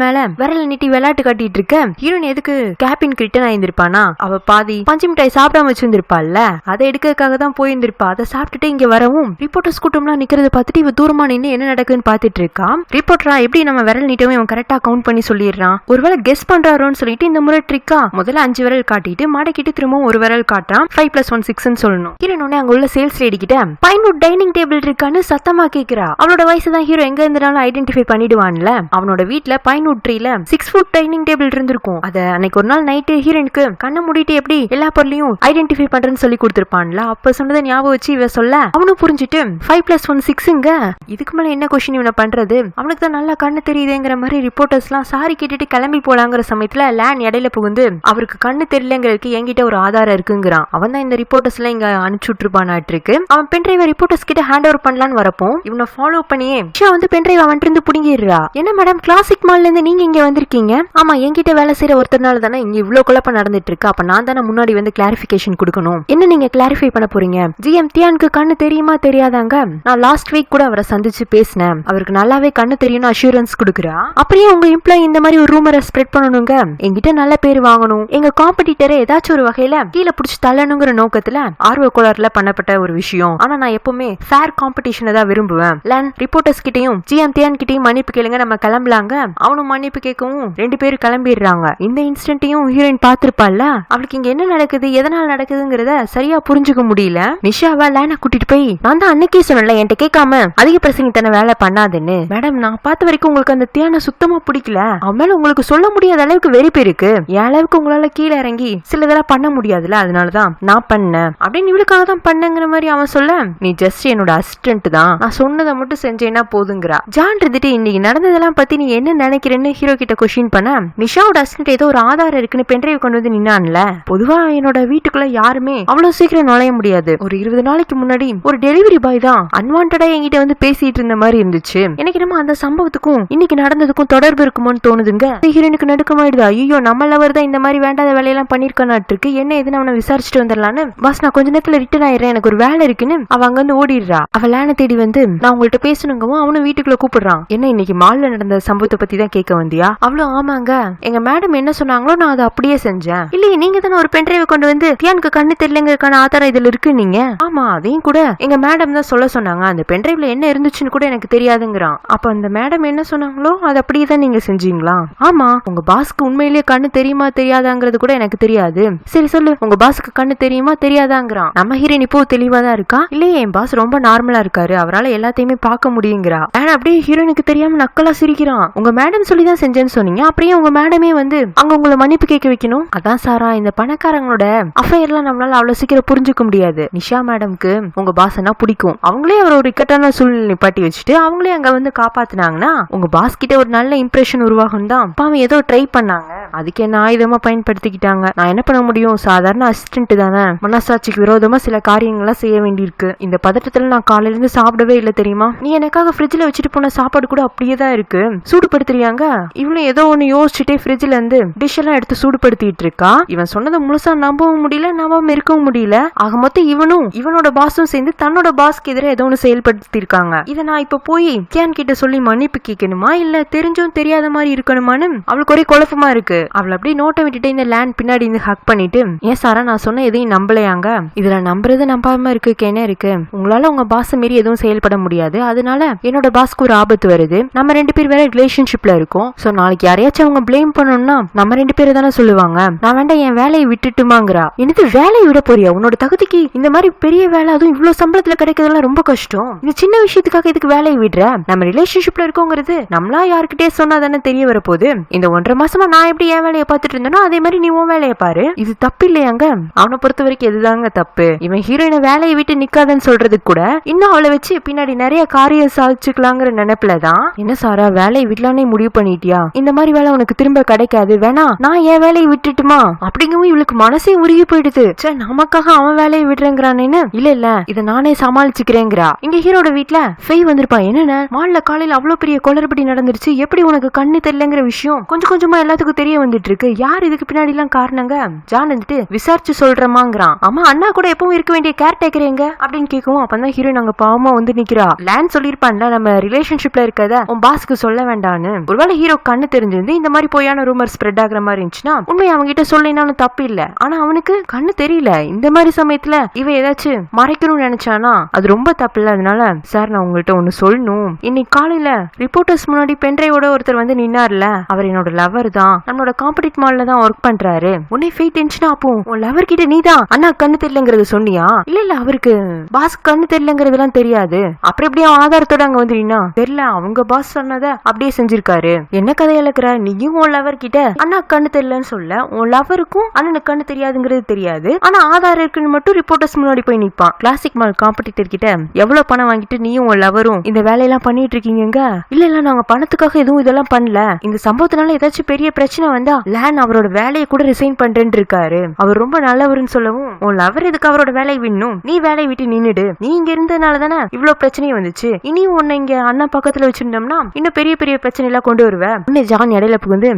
விரல் நீட்டி விளையாட்டு காட்டிட்டு இருக்க ஹீரோன் எதுக்கு கேபின் ரிட்டர்ன் ஆயிருந்திருப்பானா, அவ பாதி பஞ்சு மிட்டாய் சாப்பிடாம வச்சிருந்திருப்பாள்ல, அதை எடுக்கிறதுக்காக தான் போயிருந்திருப்பா. அதை சாப்பிட்டுட்டு இங்க வரவும் ரிப்போர்ட்டர்ஸ் கூட்டம்லாம் நிக்கிறத பார்த்துட்டு இவ தூரமா நின்று என்ன நடக்குதுன்னு பாத்துட்டு இருக்கான். ரிப்போர்ட்டரா எப்படி நம்ம விரல் நீட்டவும் இவன் கரெக்டா கவுண்ட் பண்ணி சொல்லிடுறான். ஒருவேளை கெஸ் பண்றாரோன்னு சொல்லிட்டு இந்த முறை ட்ரிக்கா முதல்ல 5 விரல் காட்டிட்டு மடக்கிட்டு திரும்பவும் 1 விரல் காட்டுறான். 5+1 6ன்னு சொல்லணும். ஹீரோனே அங்க உள்ள சேல்ஸ் லேடி கிட்ட பைன்வுட் டைனிங் டேபிள் இருக்கான்னு சத்தமா கேக்குறா. அவளோட வயசு தான் ஹீரோ எங்க இருந்தாலும் ஐடென்டிஃபை பண்ணிடுவான்ல. அவனோட வீட்ல பைன்வுட் ட்ரீல 6 ஃபுட் டைனிங் டேபிள் இருந்திருக்கும். அத அன்னைக்கு ஒரு நாள் நைட்டு ஹீரோனுக்கு கண்ணை மூடிட்டு எப்படி எல்லா பொருளையும் ஐடென்டிஃபை பண்றேன்னு சொல்லி கொடுத்திருப்பான்ல. அப்ப சொன்னதை ஞாபகம் வச்சு இவ சொல்ல அவனும் புரிஞ்சுட்டு 5+1 6ங்க. இதுக்கு மேல என்ன கொஸ்டின் இவனை பண்றது, அவனுக்கு தான் நல்லா கண்ணு தெரியுதுங்கிற மாதிரி ரிப்போர்ட்டர்ஸ் எல்லாம் சாரி கேட்டுட்டு கிளம்பி போலாங்கிற சமயத்துல லேன் இடையில புகுந்து அவருக்கு கண்ணு தெரியலங்கிறதுக்கு என்கிட்ட ஒரு ஆதாரம் இருக்குங்கிறான். அவன் தான் இந்த ரிப்போர்ட்டர்ஸ் எல்லாம் இங்க அனுப்பிச்சு விட்டுருப்பானாட்டு இருக்கு. அவன் பென்ட்ரைவ ரிப்போர்ட்டர்ஸ் கிட்ட ஹேண்ட் ஓவர் பண்ணலான்னு வரப்போ இவனை ஃபாலோ பண்ணியே வந்து பென்ட்ரைவ் அவன்ட்டு இருந்து புடிங்கிடுறா. என்ன மேடம் கிளாசிக் மால்ல இருந்து நீங்க இங்க வந்திருக்கீங்க? ஆமா, என்கிட்ட வேலை செய்யற ஒருத்தனால தானே இங்க இவ்வளவு குழப்பம் நடந்துட்டு இருக்கு. அப்ப நான் தானே முன்னாடி வந்து கிளாரிபிகேஷன் கொடுக்கணும். என்ன நீங்க கிளாரிஃபை பண்ண போறீங்க? ஜிஎம் தியானுக்கு கண்ணு தெரியுமா தெரியாதாங்க? நான் லாஸ்ட் வீக் கூட அவரை சந்திச்சு பேசினேன். அவருக்கு நல்லாவே கண்ணு தெரியும் அஷூரன்ஸ் கொடுக்குறா. அப்படியே உங்க எம்ப்ளாயி இந்த மாதிரி ஒரு ரூமரை ஸ்ப்ரெட் பண்ணணுங்க, என்கிட்ட நல்ல பேர் வாங்கணும், எங்க காம்படிட்டரை ஏதாச்சும் ஒரு வகையில கீழே பிடிச்சி தள்ளணுங்கிற நோக்கத்துல ஆர்வ கோளாறுல பண்ணப்பட்ட ஒரு விஷயம். ஆனா நான் எப்பவுமே ஃபேர் காம்படிஷனை தான் விரும்புவேன். லேன் ரிப்போர்ட்டர்ஸ் கிட்டையும் ஜிஎம் தியான் கிட்டையும் மன்னிப்பு கேளுங்க, நம்ம கிளம்பலாங்க. அவனும் மன்னிப்பு கேட்கவும் 2 பேரும் கிளம்பிடுறாங்க. இந்த இன்சிடென்ட்டையும் ஹீரோயின் பாத்திருப்பாள்ல, அவளுக்கு இங்க என்ன நடக்குது எதனால நடக்குதுங்கிறத சரியா புரிஞ்சுக்க முடியல. நிஷாவா லேனை கூட்டிட்டு போய் நான் தான் அன்னைக்கே சொன்னல என்கிட்ட கேட்காம அதிக பிரசங்கித்தன வேலை பண்ணாதுன்னு. மேடம் நான் பார்த்த வரைக்கும் உங்களுக்கு அந்த தியான சுத்தமா பிடிக்கல. அவன் மேல உங்களுக்கு சொல்ல முடியாத அளவுக்கு வெறுப்பு இருக்கு. என் அளவுக்கு உங்களால கீழே இறங்கி சில இதெல்லாம் பண்ண முடியாதுல, அதனாலதான் நான் பண்ணேன் அப்படின்னு இவளுக்காக தான் பண்ணங்கிற மாதிரி அவன் சொல்ல, நீ ஜஸ்ட் என்னோட அசிஸ்டன்ட் தான், நான் சொன்னதை மட்டும் செஞ்சேன்னா போதுங்கிறா. ஜான் இருந்துட்டு இன்னைக்கு நடந்ததெல்லாம் பத்தி நீ என்ன நினைக்கிறேன்னு ஹீரோ கிட்ட கொஸ்டின் பண்ண, நிஷாவோட அசிஸ்டன்ட் ஏதோ ஒரு ஆதாரம் இருக்குன்னு பென்ட்ரைவ் கொண்டு வந்து நின்னான்ல. பொதுவா என்னோட வீட்டுக்குள்ள யாருமே அவ்வளவு சீக்கிரம் நுழைய முடியாது. ஒரு 20 நாளைக்கு முன்னாடி ஒரு டெலிவரி பாய் தான் அன்வான்டா என்கிட்ட வந்து பேசிட்டு இருந்த மாதிரி இருந்துச்சு. எனக்கு நம்ம அந்த சம்பவத்துக்கும் இன்னைக்கு நடந்ததுக்கும் தொடர்பு இருக்குமோன்னு தோணுதுங்க. ஹீரோனுக்கு நடுக்கமாயிடுதா, ஐயோ நம்ம லவர் தான் இந்த மாதிரி வேண்டாத வேலையெல்லாம் பண்ணிருக்கானாட்டு இருக்கு, என்ன எதுன்னு அவனை விசாரிச்சுட்டு வந்துடலான்னு. பாஸ் நான் கொஞ்ச நேரத்துல ரிட்டர்ன் ஆயிடுறேன், எனக்கு ஒரு வேலை இருக்குன்னு அவ அங்க வந்து ஓடிடுறா. அவ லேனை தேடி வந்து நான் உங்கள்ட்ட பேசணுங்கவும் அவனும் வீட்டுக்குள்ள கூப்பிடுறான். என்ன இன்னைக்கு மால்ல நடந்த சம்பவத்தை பத்தி தான் கேட்க வந்தியா? அவ்வளவு ஆமாங்க, எங்க மேடம் என்ன சொன்னாங்களோ நான் அதை அப்படியே செஞ்சேன். இல்லையே நீங்க தானே ஒரு பென்ட்ரைவ் கொண்டு வந்து தியானுக்கு கண்ணு தெரியலங்கிறதுக்கான ஆதாரம் இதுல இருக்கு நீங்க. ஆமா அதையும் கூட எங்க மேடம் தான் சொல்ல சொன்னாங்க, அந்த பென்ட்ரைவ்ல என்ன இருந்துச்சுன்னு கூட எனக்கு தெரியாதுங்கிறான். அப்ப அந்த மேடம் என்ன சொன்னாங்களோ அது அப்படியே தான் நீங்க செஞ்சீங்களா? ஆமா, உங்க பாஸ்க்கு உண்மையிலேயே கண்ணு தெரியுமா தெரியாதாங்கிறது கூட எனக்கு தெரியாது. சரி சொல்லு, உங்க பாஸ்க்கு கண்ணு தெரியுமா தெரியாதாங்கிறான். நம்ம ஹீரோயின் இப்போ தெளிவா தான் இருக்கா. இல்லையே என் பாஸ் ரொம்ப நார்மலா இருக்காரு, அவரால் எல்லாத்தையுமே பார்க்க முடியுங்கிறா. ஆனா அப்படியே ஹீரோனுக்கு தெரியாம நக்கலா சிரிக்கிறான். உங்க மேடம் சொல்லி தான் செஞ்சேன்னு சொன்னீங்க, அப்படியே உங்க மேடமே வந்து அங்க உங்களை மன்னிப்பு கேட்க வைக்கணும். அதான் சாரா, இந்த பணக்காரங்களோட அஃபையர்லாம் நம்மளால அவ்வளவு சீக்கிரம் புரிஞ்சுக்க முடியாது. நிஷா மேடம்க்கு உங்க பாஸ்னா பிடிக்கும், அவங்களே அவர் ஒரு இக்கட்டான சூழ்நிலை நிப்பாட்டி வச்சுட்டு அவங்களே அங்க வந்து காப்பாத்தினாங்கன்னா உங்க பாஸ் கிட்ட ஒரு நல்ல இம்ப்ரெஷன் உருவாகும் தான் பாவம் ஏதோ ட்ரை பண்ணாங்க. அதுக்கு என்ன ஆயுதமா பயன்படுத்திக்கிட்டாங்க. நான் என்ன பண்ண முடியும், சாதாரண அசிஸ்டன்ட் தானே, மனசாட்சிக்கு விரோதமா சில காரியங்கள்லாம் செய்ய வேண்டியிருக்கு. இந்த பதட்டத்துல நான் காலையில இருந்து சாப்பிடவே இல்லை தெரியுமா. நீ எனக்காக ஃப்ரிட்ஜ்ல வச்சுட்டு போன சாப்பாடு கூட அப்படியே தான் இருக்கு, சூடுபடுத்துறியாங்க. இவளும் ஏதோ ஒண்ணு யோசிச்சுட்டே ஃப்ரிட்ஜ்ல இருந்து டிஷ் எல்லாம் எடுத்து சூடுபடுத்திட்டு இருக்கா. இவன் சொன்னதை முழுசா நம்பவும் முடியல, நம்பாம இருக்கவும் முடியல. ஆக மொத்தம் இவனும் இவனோட பாஸும் சேர்ந்து தன்னோட பாஸ்க்கு எதிராக ஏதோ ஒண்ணு செயல்படுத்தி இருக்காங்க. இதை நான் இப்ப போய் கியான் கிட்ட சொல்லி மன்னிப்பு கேட்கணுமா இல்ல தெரிஞ்சும் தெரியாத மாதிரி இருக்கணுமான்னு அவளுக்கு ஒரே குழப்பமா இருக்கு. அவளை அப்படியே நோட்டை விட்டுட்டு இந்த லேண்ட் பின்னாடி இருந்து ஹக் பண்ணிட்டு, ஏன் சாரா நான் சொன்ன எதையும் நம்பலையாங்க, இதுல நம்புறது நம்பாம இருக்கு என்ன இருக்கு, உங்களால உங்க பாஸ் மீறி எதுவும் செயல்பட முடியாது, அதனால என்னோட பாஸ்க்கு ஒரு ஆபத்து வருது, நம்ம 2 பேர் வேற ரிலேஷன்ஷிப்ல இருக்கோம், சோ நாளைக்கு யாரையாச்சும் அவங்க பிளேம் பண்ணணும்னா நம்ம 2 பேரை தானே சொல்லுவாங்க, நான் வேண்டாம் என் வேலையை விட்டுட்டுமாங்கிறா. எனக்கு வேலையை விட போறியா, உன்னோட தகுதிக்கு இந்த மாதிரி பெரிய வேலை அதுவும் இவ்வளவு சம்பளத்துல கிடைக்கிறதுலாம் ரொம்ப கஷ்டம், இந்த சின்ன விஷயத்துக்காக இதுக்கு வேலையை விடுற, நம்ம ரிலேஷன்ஷிப்ல இருக்கோங்கிறது நம்மளா யாருக்கிட்டே சொன்னா தானே தெரிய வரப்போகுது, இந்த 1.5 மாசமா நான் எப்படி என் வேலையை பார்த்துட்டு இருந்தானோ அதே மாதிரி நீ உன் வேலையை பாரு. இது தப்பு இல்லையாங்க? அவனை பொறுத்த வரைக்கும் எதுதாங்க தப்பு? இவன் ஹீரோயினை வேலையை விட்டு நிக்காதன்னு சொல்றதுக்கு கூட இன்னும் அவளை வச்சு பின்னாடி நிறைய காரியம் சாதிச்சுக்கலாங்கிற நினைப்புலதான். என்ன சாரா, வேலையை விடலானே முடிவு பண்ணிட்டியா? இந்த மாதிரி வேலை உனக்கு திரும்ப கிடைக்காது, வேணா நான் என் வேலையை விட்டுட்டுமா அப்படிங்கவும் இவளுக்கு மனசே உருகி போயிடுது. நமக்காக அவன் வேலையை விடுறேங்கிறானேன்னு. இல்ல இதை நானே சமாளிச்சுக்கிறேங்கிறா. இங்க ஹீரோட வீட்டுல ஃபெய் வந்திருப்பா. என்னென்ன மால்ல காலையில அவ்வளவு பெரிய குளறுபடி நடந்துருச்சு, எப்படி உனக்கு கண்ணு தெரியலங்கிற விஷயம் கொஞ்சம் கொஞ்சமா எல்லாத்துக்கும் தெரிய வந்துட்டு இருக்கு. யார் இதுக்கு பின்னாடி எல்லாம் காரணங்க? ஜான் வந்துட்டு விசாரிச்சு சொல்றமாங்கிறான். ஆமா, அண்ணா கூட எப்பவும் இருக்க வேண்டிய கேர் டேக்கர் எங்க அப்படின்னு கேட்கவும் அப்பதான் ஹீரோயின் அங்க பாவமா வந்து நிக்கிறா. லேண்ட் சொல்லிருப்பான்ல நம்ம ரிலேஷன்ஷிப்ல இருக்கத உன் பாஸ்க்கு சொல்ல வேண்டான்னு. ஒருவேளை ஹீரோ கண்ணு தெரிஞ்சிருந்து இந்த மாதிரி போயான ரூமர் ஸ்ப்ரெட் ஆகுற மாதிரி இருந்துச்சுன்னா உண்மை அவங்க கிட்ட சொல்லினாலும் தப்பு இல்ல. ஆனா அவனுக்கு கண்ணு தெரியல. இந்த மாதிரி சமயத்துல இவ ஏதாச்சும் மறைக்கணும்னு நினைச்சானா அது ரொம்ப தப்பு இல்ல. அதனால சார் நான் உங்கள்கிட்ட ஒண்ணு சொல்லணும். இன்னைக்கு காலையில ரிப்போர்ட்டர்ஸ் முன்னாடி பென்ட்ரைவோட ஒருத்தர் வந்து நின்னார்ல, அவர் என்னோட லவர் தான், நம்மளோட காம்படிட் மால்ல தான் ஒர்க் பண்றாரு. உன்னை ஃபெய் டென்ஷனா அப்போ உன் லவர் கிட்ட நீதான் அண்ணா கண்ணு தெரியலங்கிறது சொன்னியா? இல்ல அவருக்கு பாஸ் கண்ணு தெரியலங்கிறதுலாம் தெரியாது. அப்புறம் எப்படியா ஆதாரத்தோட அங்க வந்து நின்னா? தெரியல, அவங்க பாஸ் சொன்னத அப்படியே செஞ்சிருக்காரு. என்ன கதையா இருக்கிற? நீயும் உன் லவர் கிட்ட அண்ணா கண்ணு தெரியலன்னு சொல்ல, உன் லவருக்கும் அண்ணனுக்கு கண்ணு தெரியாதுங்கிறது தெரியாது, ஆனா ஆதாரம் இருக்குன்னு மட்டும் ரிப்போர்ட்டர்ஸ் முன்னாடி போய் நிப்பான். கிளாசிக் மால் காம்படிட்டர் கிட்ட எவ்வளவு பணம் வாங்கிட்டு நீயும் உன் லவரும் இந்த வேலையெல்லாம் பண்ணிட்டு இருக்கீங்க? இல்ல நாங்க பணத்துக்காக எதுவும் இதெல்லாம் பண்ணல. இந்த சம்பவத்தினால ஏதாச்சும் பெரிய பிரச்சனை வந்தா லேன் அவரோட வேலையை கூட ரிசைன் பண்றேன்னு இருக்காரு. அவர் ரொம்ப நல்லவருன்னு சொல்லவும், உன் லவர் எதுக்கு அவரோட வேலையை விடணும்? நீ வேலையை விட்டு நின்னுடு. நீ இங்க இருந்ததுனால தானே இவ்வளவு பிரச்சனையும் வந்துச்சு. இனியும் உன்னை இங்க அண்ணா பக்கத்துல வச்சிருந்தோம்னா இன்னும் பெரிய பெரிய பிரச்சனை எல்லாம் கொண்டு வருவேன். ஜான் இடையில புகுந்து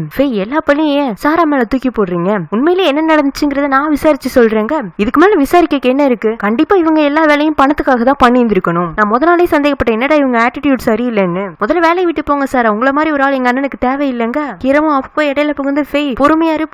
எல்லா பள்ளியும் சாரா மேல தூக்கி போடுறீங்க. உண்மையிலே என்ன நடந்துச்சுங்கிறத நான் விசாரிச்சு சொல்றேங்க. இதுக்கு மேல விசாரிக்க என்ன இருக்கு? கண்டிப்பா இவங்க எல்லா வேலையும் பணத்துக்காக தான் பண்ணி இருந்திருக்கணும். நான் முதல் நாளே சந்தேகப்பட்டேன், என்னடா இவங்க ஆட்டிடியூட் சரியில்லைன்னு. முதல்ல வேலையை விட்டு போங்க சார், உங்கள மாதிரி ஒரு ஆள் எங்க அண்ணனுக்கு தேவையில்லைங்க. ஹீரோவும் அப்போ இடையில புகுந்து ஃபெய்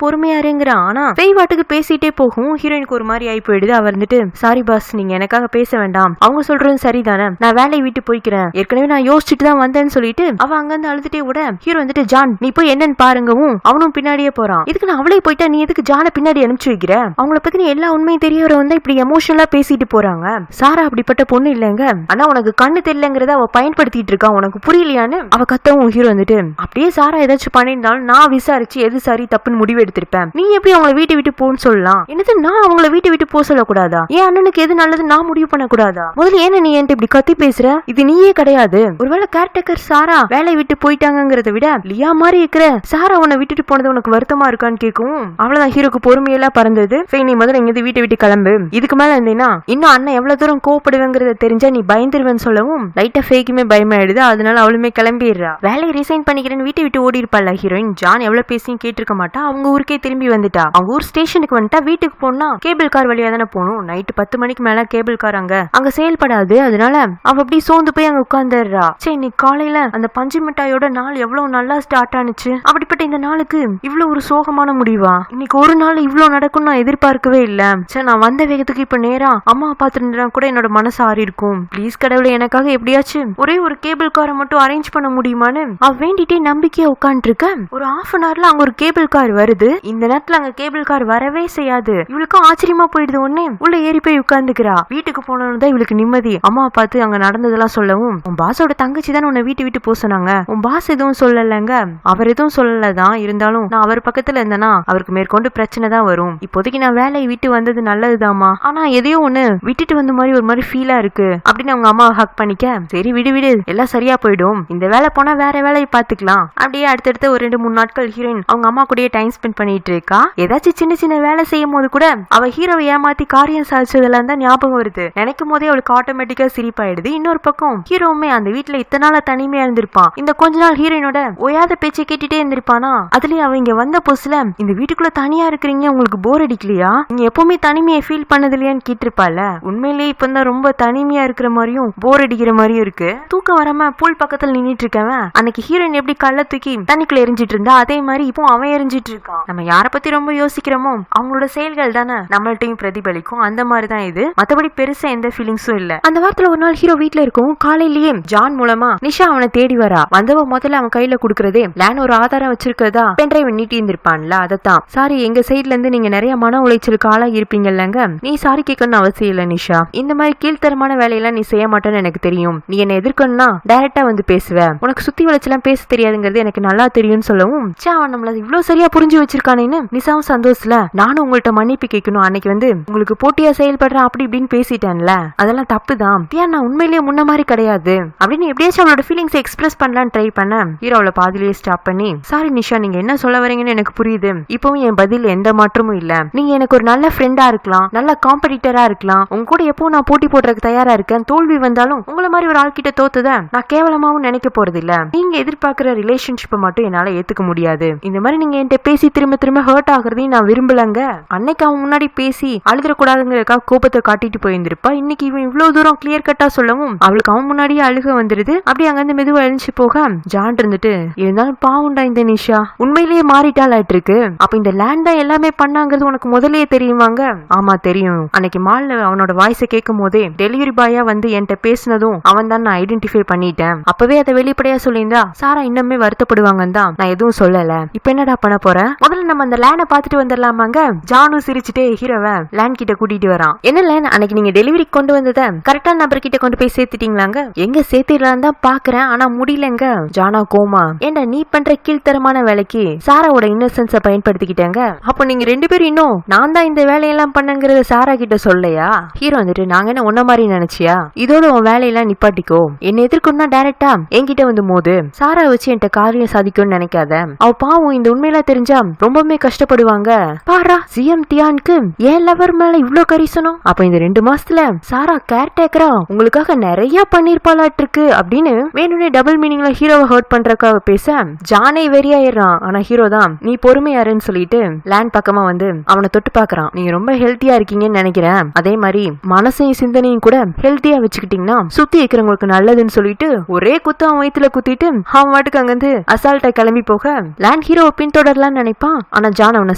பொறுமையாருங்கிறான். ஆனா ஃபெய் வாட்டுக்கு பேசிட்டே போகும். ஹீரோயினுக்கு ஒரு மாதிரி ஆகி போயிடுது. அவர் வந்துட்டு சாரி பாஸ், நீங்க எனக்காக பேச வேண்டாம், அவங்க சொல்றது சரிதானே, நான் வேலையை விட்டு போய்க்கிறேன், ஏற்கனவே நான் யோசிச்சுட்டு தான் வந்தேன்னு சொல்லிட்டு அவ அங்க இருந்து அழுதுட்டே விட ஹீரோ வந்துட்டு ஜான் நீ போய் என்னன்னு பாருங்கவும் அவனும் பின்னாடியே போறான். இதுக்கு நான் அவளே போயிட்டா நீ எதுக்கு ஜானை பின்னாடி அனுப்பிச்சு வைக்கிற? அவங்கள பத்தி எல்லா உண்மையும் தெரிய வர வந்தா இப்படி எமோஷனலா பேசிட்டு போறாங்க. சாரா அப்படிப்பட்ட பொண்ணு இல்லைங்க, ஆனா உனக்கு கண்ணு தெரியலங்கிறத அவ பயன்படுத்திட்டு இருக்கா, உனக்கு புரியலையான்னு அவ கத்தவும் ஹீரோ வந்துட்டு அப்படியே சாரா ஏதாச்சும் பண்ணிருந்தாலும் நான் விசாரிச்சு எது சரி தப்புன்னு முடிவு எடுத்திருப்பேன். நீ எப்படி அவங்கள வீட்டை விட்டு போன்னு சொல்லலாம்? என்னது நான் அவங்கள வீட்டை விட்டு போக சொல்லக்கூடாதா? என் அண்ணனுக்கு எது நல்லது நான் முடிவு பண்ண கூடாதா? முதல்ல ஏன்னா நீ என்கிட்ட இப்படி கத்தி பேசுற? இது நீயே கிடையாது. ஒருவேளை கேர்டேக்கர் சாரா வேலையை விட்டு போயிட்டாங்கிறத விட லியா மாதிரி இருக்கிற சாரா உன்னை விட்டுட்டு போனது உனக்கு வருத்தமா இருக்கான்னு கேட்கவும் அவ்வளவுதான் ஹீரோக்கு பொறுமையெல்லாம் பறந்தது. நீ முதல்ல இங்க வீட்டை விட்டு கிளம்பு, இதுக்கு மேல இருந்தீங்கன்னா இன்னும் அண்ணன் எவ்வளவு தூரம் கோவப்படுவேங்கிறத தெரிஞ்சா நீ பயந்துருவேன்னு சொல்லவும் லைட்டா ஃபேக்குமே பயமாயிடுது. அதனால அவளுமே கிளம்பிடுறா. வேலையை ரிசைன் பண்ணிக்கிறேன்னு வீட்டை விட்டு ஓடி இருப்பாள் ஹீரோயின். ஜான் எவ்வளவு பேசியும் கேட்டிருக்க மாட்டா. அவங்க ஊருக்கே திரும்பி வந்துட்டா. அவங்க ஊர் ஸ்டேஷனுக்கு வந்துட்டா. வீட்டுக்கு போனா கேபிள் கார் வழியா தானே போகணும். நைட்டு 10 மணிக்கு மேல கேபிள் கார் அங்க செயல்படாது. அதனால அவ அப்படி சோர்ந்து போய் அங்க உட்கார்ந்துடுறா. சரி, இன்னைக்கு காலையில அந்த பஞ்சு மிட்டாயோட நாள் எவ்வளவு நல்லா ஸ்டார்ட் ஆனிச்சு. அப்படிப்பட்ட இந்த நாளுக்கு இவ்வளவு ஒரு சோகமான முடிவா? இன்னைக்கு ஒரு நாள் இவ்வளவு நடக்கும் நான் எதிர்பார்க்கவே இல்ல. சரி, நான் வந்த வேகத்துக்கு இப்ப நேரா அம்மா பாத்துருந்தா கூட என்னோட மனசு ஆறி இருக்கும். ப்ளீஸ் கடவுளை எனக்காக எப்படியாச்சும் ஒரே ஒரு கேபிள் காரை மட்டும் அரேஞ்ச் பண்ண முடியுமான்னு அவ வேண்டிட்டே நம்பிக்கையா உட்கார்ந்து இருக்க. ஒரு ½ அன் ஹவர்ல அங்க ஒரு கேபிள் கார் வருது. இந்த நேரத்துல அங்க கேபிள் கார் வரவே செய்யாது. இவளுக்கும் ஆச்சரியமா போயிடுது. உடனே உள்ள ஏறி போய் உட்கார்ந்துக்கிறா. வீட்டுக்கு போனதான் இவளுக்கு நிம்மதி. அம்மா பார்த்து அங்க நடந்ததெல்லாம் சொல்லவும், உன் பாஸோட தங்கச்சி தான் உன்னை வீட்டு விட்டு போக சொன்னாங்க, உன் பாஸ் எதுவும் சொல்லலங்க. அவர் எதுவும் சொல்லலதான், இருந்தாலும் நான் அவர் பக்கத்துல இருந்தேன்னா அவருக்கு மேற்கொண்டு பிரச்சனை தான் வரும். இப்போதைக்கு நான் வேலையை விட்டு வந்தது நல்லதுதாமா, ஆனா எதையோ ஒண்ணு விட்டுட்டு வந்த மாதிரி ஒரு மாதிரி ஃபீலா இருக்கு அப்படின்னு அவங்க அம்மா ஹக் பண்ணிக்க, சரி விடு எல்லாம் சரியா போயிடும், இந்த வேலை போனா வேற வேலையை பாத்துக்கலாம். அப்படியே அடுத்தடுத்து ஒரு 2-3 நாட்கள் ஹீரோயின் அவங்க அம்மா கூடயே டைம் ஸ்பெண்ட் பண்ணிட்டு இருக்கா. ஏதாச்சும் சின்ன சின்ன வேலை செய்யும் போது கூட அவ ஹீரோவை ஏமாத்தி காரியம் சாதிச்சதெல்லாம் தான் ஞாபகம் வருது. நினைக்கும் போதே அவளுக்கு ஆட்டோமேட்டிக்கா சிரிப்பாயிடுது. இன்னொரு பக்கம் ஹீரோவுமே அந்த வீட்டுல இத்தனை நாள தனிமையா இருந்திருப்பான். இந்த கொஞ்ச நாள் ஹீரோயினோட ஓயாத பேச்சை கேட்டுட்டே இருந்திருப்பானா. அதுலயே அவ இங்க வந்த புதுசுல இந்த வீட்டுக்குள்ள தனியா இருக்கிறீங்க, உங்களுக்கு போர் அடிக்கலையா, நீங்க எப்பவுமே தனிமையை ஃபீல் பண்ணது இல்லையான்னு கேட்டிருப்பால. உண்மையிலேயே இப்ப தான் ரொம்ப தனிமையா இருக்கிற மாதிரியும் போர் அடிக்கிற மாதிரியும் இருக்கு. தூக்கம் வராம பூல் பக்கத்துல நின்னுட்டு இருக்கவன் அன்னைக்கு ஹீரோயின் எப்படி கல்ல தூக்கி தண்ணிக்குள்ள எரிஞ்சிட்டு இருந்தா அதே மாதிரி இப்போ அவன் எரிஞ்சிட்டு இருக்கான். நம்ம யார பத்தி ரொம்ப யோசிக்கிறோமோ அவங்களோட செயல்கள் தானே நம்மள்ட்டையும் பிரதிபலிக்கும். அந்த மாதிரிதான் இது, மத்தபடி பெருசா எந்த ஃபீலிங்ஸும் இல்ல. அந்த வாரத்துல ஒரு நாள் ஹீரோ வீட்டுல இருக்கும். காலையிலேயே ஜான் மூலமா நிஷா அவனை தேடி வரா. வந்தவ முதல்ல அவன் கையில குடுக்கறதே லேன் ஒரு ஆதாரம் வச்சிருக்கதா பென்ட்ரைவ் நீட்டி இருந்திருப்பான்ல, அதத்தான். சாரி, எங்க சைட்ல இருந்து நீங்க நிறைய மன உளைச்சலுக்கு ஆளாகி இருப்பீங்கல்லங்க, நீ சாரி கேட்கணும்னு அவசியம் இல்ல நிஷா. இந்த மாதிரி கீழ்த்தரமான வேலையெல்லாம் நீ செய்ய மாட்டேன்னு எனக்கு தெரியும். நீ என்ன எதிர்க்கணும்னா டைரக்டா வந்து பேசுவ. உனக்கு சுத்தி வளைச்செல்லாம் பேச தெரியாதுங்கிறது எனக்கு நல்லா தெரியும்னு சொல்லவும், அவன் நம்மள இவ்வளவு சரியா புரிஞ்சு வச்சிருக்கானேன்னு நிசாவும் சந்தோஷத்துல நானும் உங்கள்ட்ட மன்னிப்பு கேட்கணும். அன்னைக்கு வந்து உங்களுக்கு போட்டியா செயல்படுறேன் அப்படி இப்படின்னு பேசிட்டேன்ல, அதெல்லாம் தப்புதான். நான் உண்மையிலேயே முன்ன மாதிரி கிடையாது அப்படின்னு எப்படியாச்சும் அவளோட ஃபீலிங்ஸ் எக்ஸ்பிரஸ் பண்ணலான்னு ட்ரை பண்ண ஹீரோல பாதிலேயே ஸ்டாப் பண்ணி, சாரி நிஷா, நீங்க என்ன சொல்ல வரீங்கன்னு எனக்கு புரியுது. இப்பவும் என் பதில் எந்த மாற்றமும் இல்ல. நீங்க எனக்கு ஒரு நல்ல ஃப்ரெண்டா இருக்கலாம், நல்ல காம்படிட்டரா இருக்கலாம், உங்க கூட எப்போ நான் போட்டி போடுறதுக்கு தயாரா இருக்கேன். தோல்வி வந்தாலும் உங்களை மாதிரி ஒரு ஆள் கிட்ட தோத்துத நான் கேவலமாவும் நினைக்க போறது இல்ல. நீங்க எதிர்பார்க்கிற ரிலேஷன்ஷிப்பை மட்டும் என்னால ஏத்துக்க முடியாது. இந்த மாதிரி நீங்க என்கிட்ட பேசி திரும்ப திரும்ப ஹர்ட் ஆகுறதையும் நான் விரும்பலங்க. அன்னைக்கு அவன் முன்னாடி பேசி அழுதுறக்கூடாதுங்கிறதுக்காக கோபத்தை காட்டிட்டு போயிருந்திருப்பா. இன்னைக்கு இவன் இவ்வளவு தூரம் கிளியர் கட்டா சொல்லவும் அவளுக்கு அவன் முன்னாடியே அழுக வந்துருது. அப்படி அங்கிருந்து மெதுவா எழுந்து போக ஜான் இருந்துட்டு, இருந்தாலும் பாவுண்டா இந்த நிஷா உண்மையிலேயே மாறிட்டாளாட்டு இருக்கு. அப்ப இந்த லேண்ட் தான் எல்லாமே பண்ணாங்கிறது உனக்கு முதல்லயே தெரியுமாங்க? ஆமா தெரியும். அன்னைக்கு மால்ல அவனோட வாய்ஸை கேட்கும் போதே டெலிவரி பாயா வந்து என்கிட்ட பேசினதும் அவன் தான் நான் ஐடென்டிஃபை பண்ணிட்டேன். அப்பவே அதை வெளிப்படையா சொல்லியிருந்தா சாரா இன்னுமே வருத்தப்படுவாங்கன்னு தான் நான் எதுவும் சொல்லல. இப்ப என்னடா பண்ண போறேன்? முதல்ல நம்ம அந்த லேண்டை பாத்துட்டு வந்துடலாமாங்க? ஜானும் சிரிச்சுட்டே ஹீரோவை லேண்ட் கிட்ட கூட்டிட்டு வரான். என்ன லேண்ட், அன்னைக்கு நீங்க டெலிவரி கொண்டு வந்தத கரெக்டா நபர் கிட்ட கொண்டு போய் சேர்த்துட்டீங்களாங்க? எங்க சேர்த்திடலாம் தான் பாக்குறேன், ஆனா முடியலங்க. ஜானா கோமா, ஏண்டா நீ பண்ற கீழ்த்தரமான வேலைக்கு சாராவோட இன்னசென்ஸ பயன்படுத்திக்கிட்டாங்க. அப்ப நீங்க ரெண்டு பேரும் இன்னும் நான் தான் இந்த வேலையெல்லாம் பண்ணங்கிறத சாரா கிட்ட சொல்லலையா? ஹீரோ வந்துட்டு, நாங்க என்ன ஒன்ன மாதிரி நினைச்சியா? இதோட உன் வேலையெல்லாம் நிப்பாட்டிக்கோ. என்ன எதிர்க்கணும்னா டைரக்டா என்கிட்ட வந்து மோது. சாரா வச்சு என்கிட்ட காரியம் சாதிக்கும்னு நினைக்காத. அவ பாவம் இந்த உண்மையெல்லாம் தெரிஞ்சா ரொம்பவே கஷ்டப்படுவாங்க. பாரா சிஎம் டியானுக்கு ஏன் லவர் மேல இவ்ளோ கரிசனம். அப்ப இந்த 2 மாசத்துல சாரா கேர்டேக்கரா உங்களுக்காக நிறைய பண்ணிருப்பாளாட்டு இருக்கு அப்படின்னு வேணும்னே டபுள் மீனிங்ல ஹீரோவை ஹர்ட் பண்றதுக்காக பேச ஜானை வெறியாயிடுறான். ஆனா ஹீரோ தான் நீ பொறுமையாருன்னு சொல்லிட்டு லேண்ட் பக்கமா வந்து அவனை தொட்டு பாக்குறான். நீங்க ரொம்ப ஹெல்த்தியா இருக்கீங்கன்னு நினைக்கிறேன். அதே மாதிரி மனசையும் சிந்தனையும் கூட ஹெல்த்தியா வச்சுக்கிட்டீங்கன்னா சுத்தி இருக்கிறவங்களுக்கு நல்லதுன்னு சொல்லிட்டு ஒரே குத்து அவன் வயித்துல குத்திட்டு அவன் வாட்டுக்கு அங்கிருந்து அசால்ட்டா கிளம்பி போக லேண்ட் ஹீரோவை பின்தொடரலான்னு நினைப்பான். ஆனா ஜான் அவனை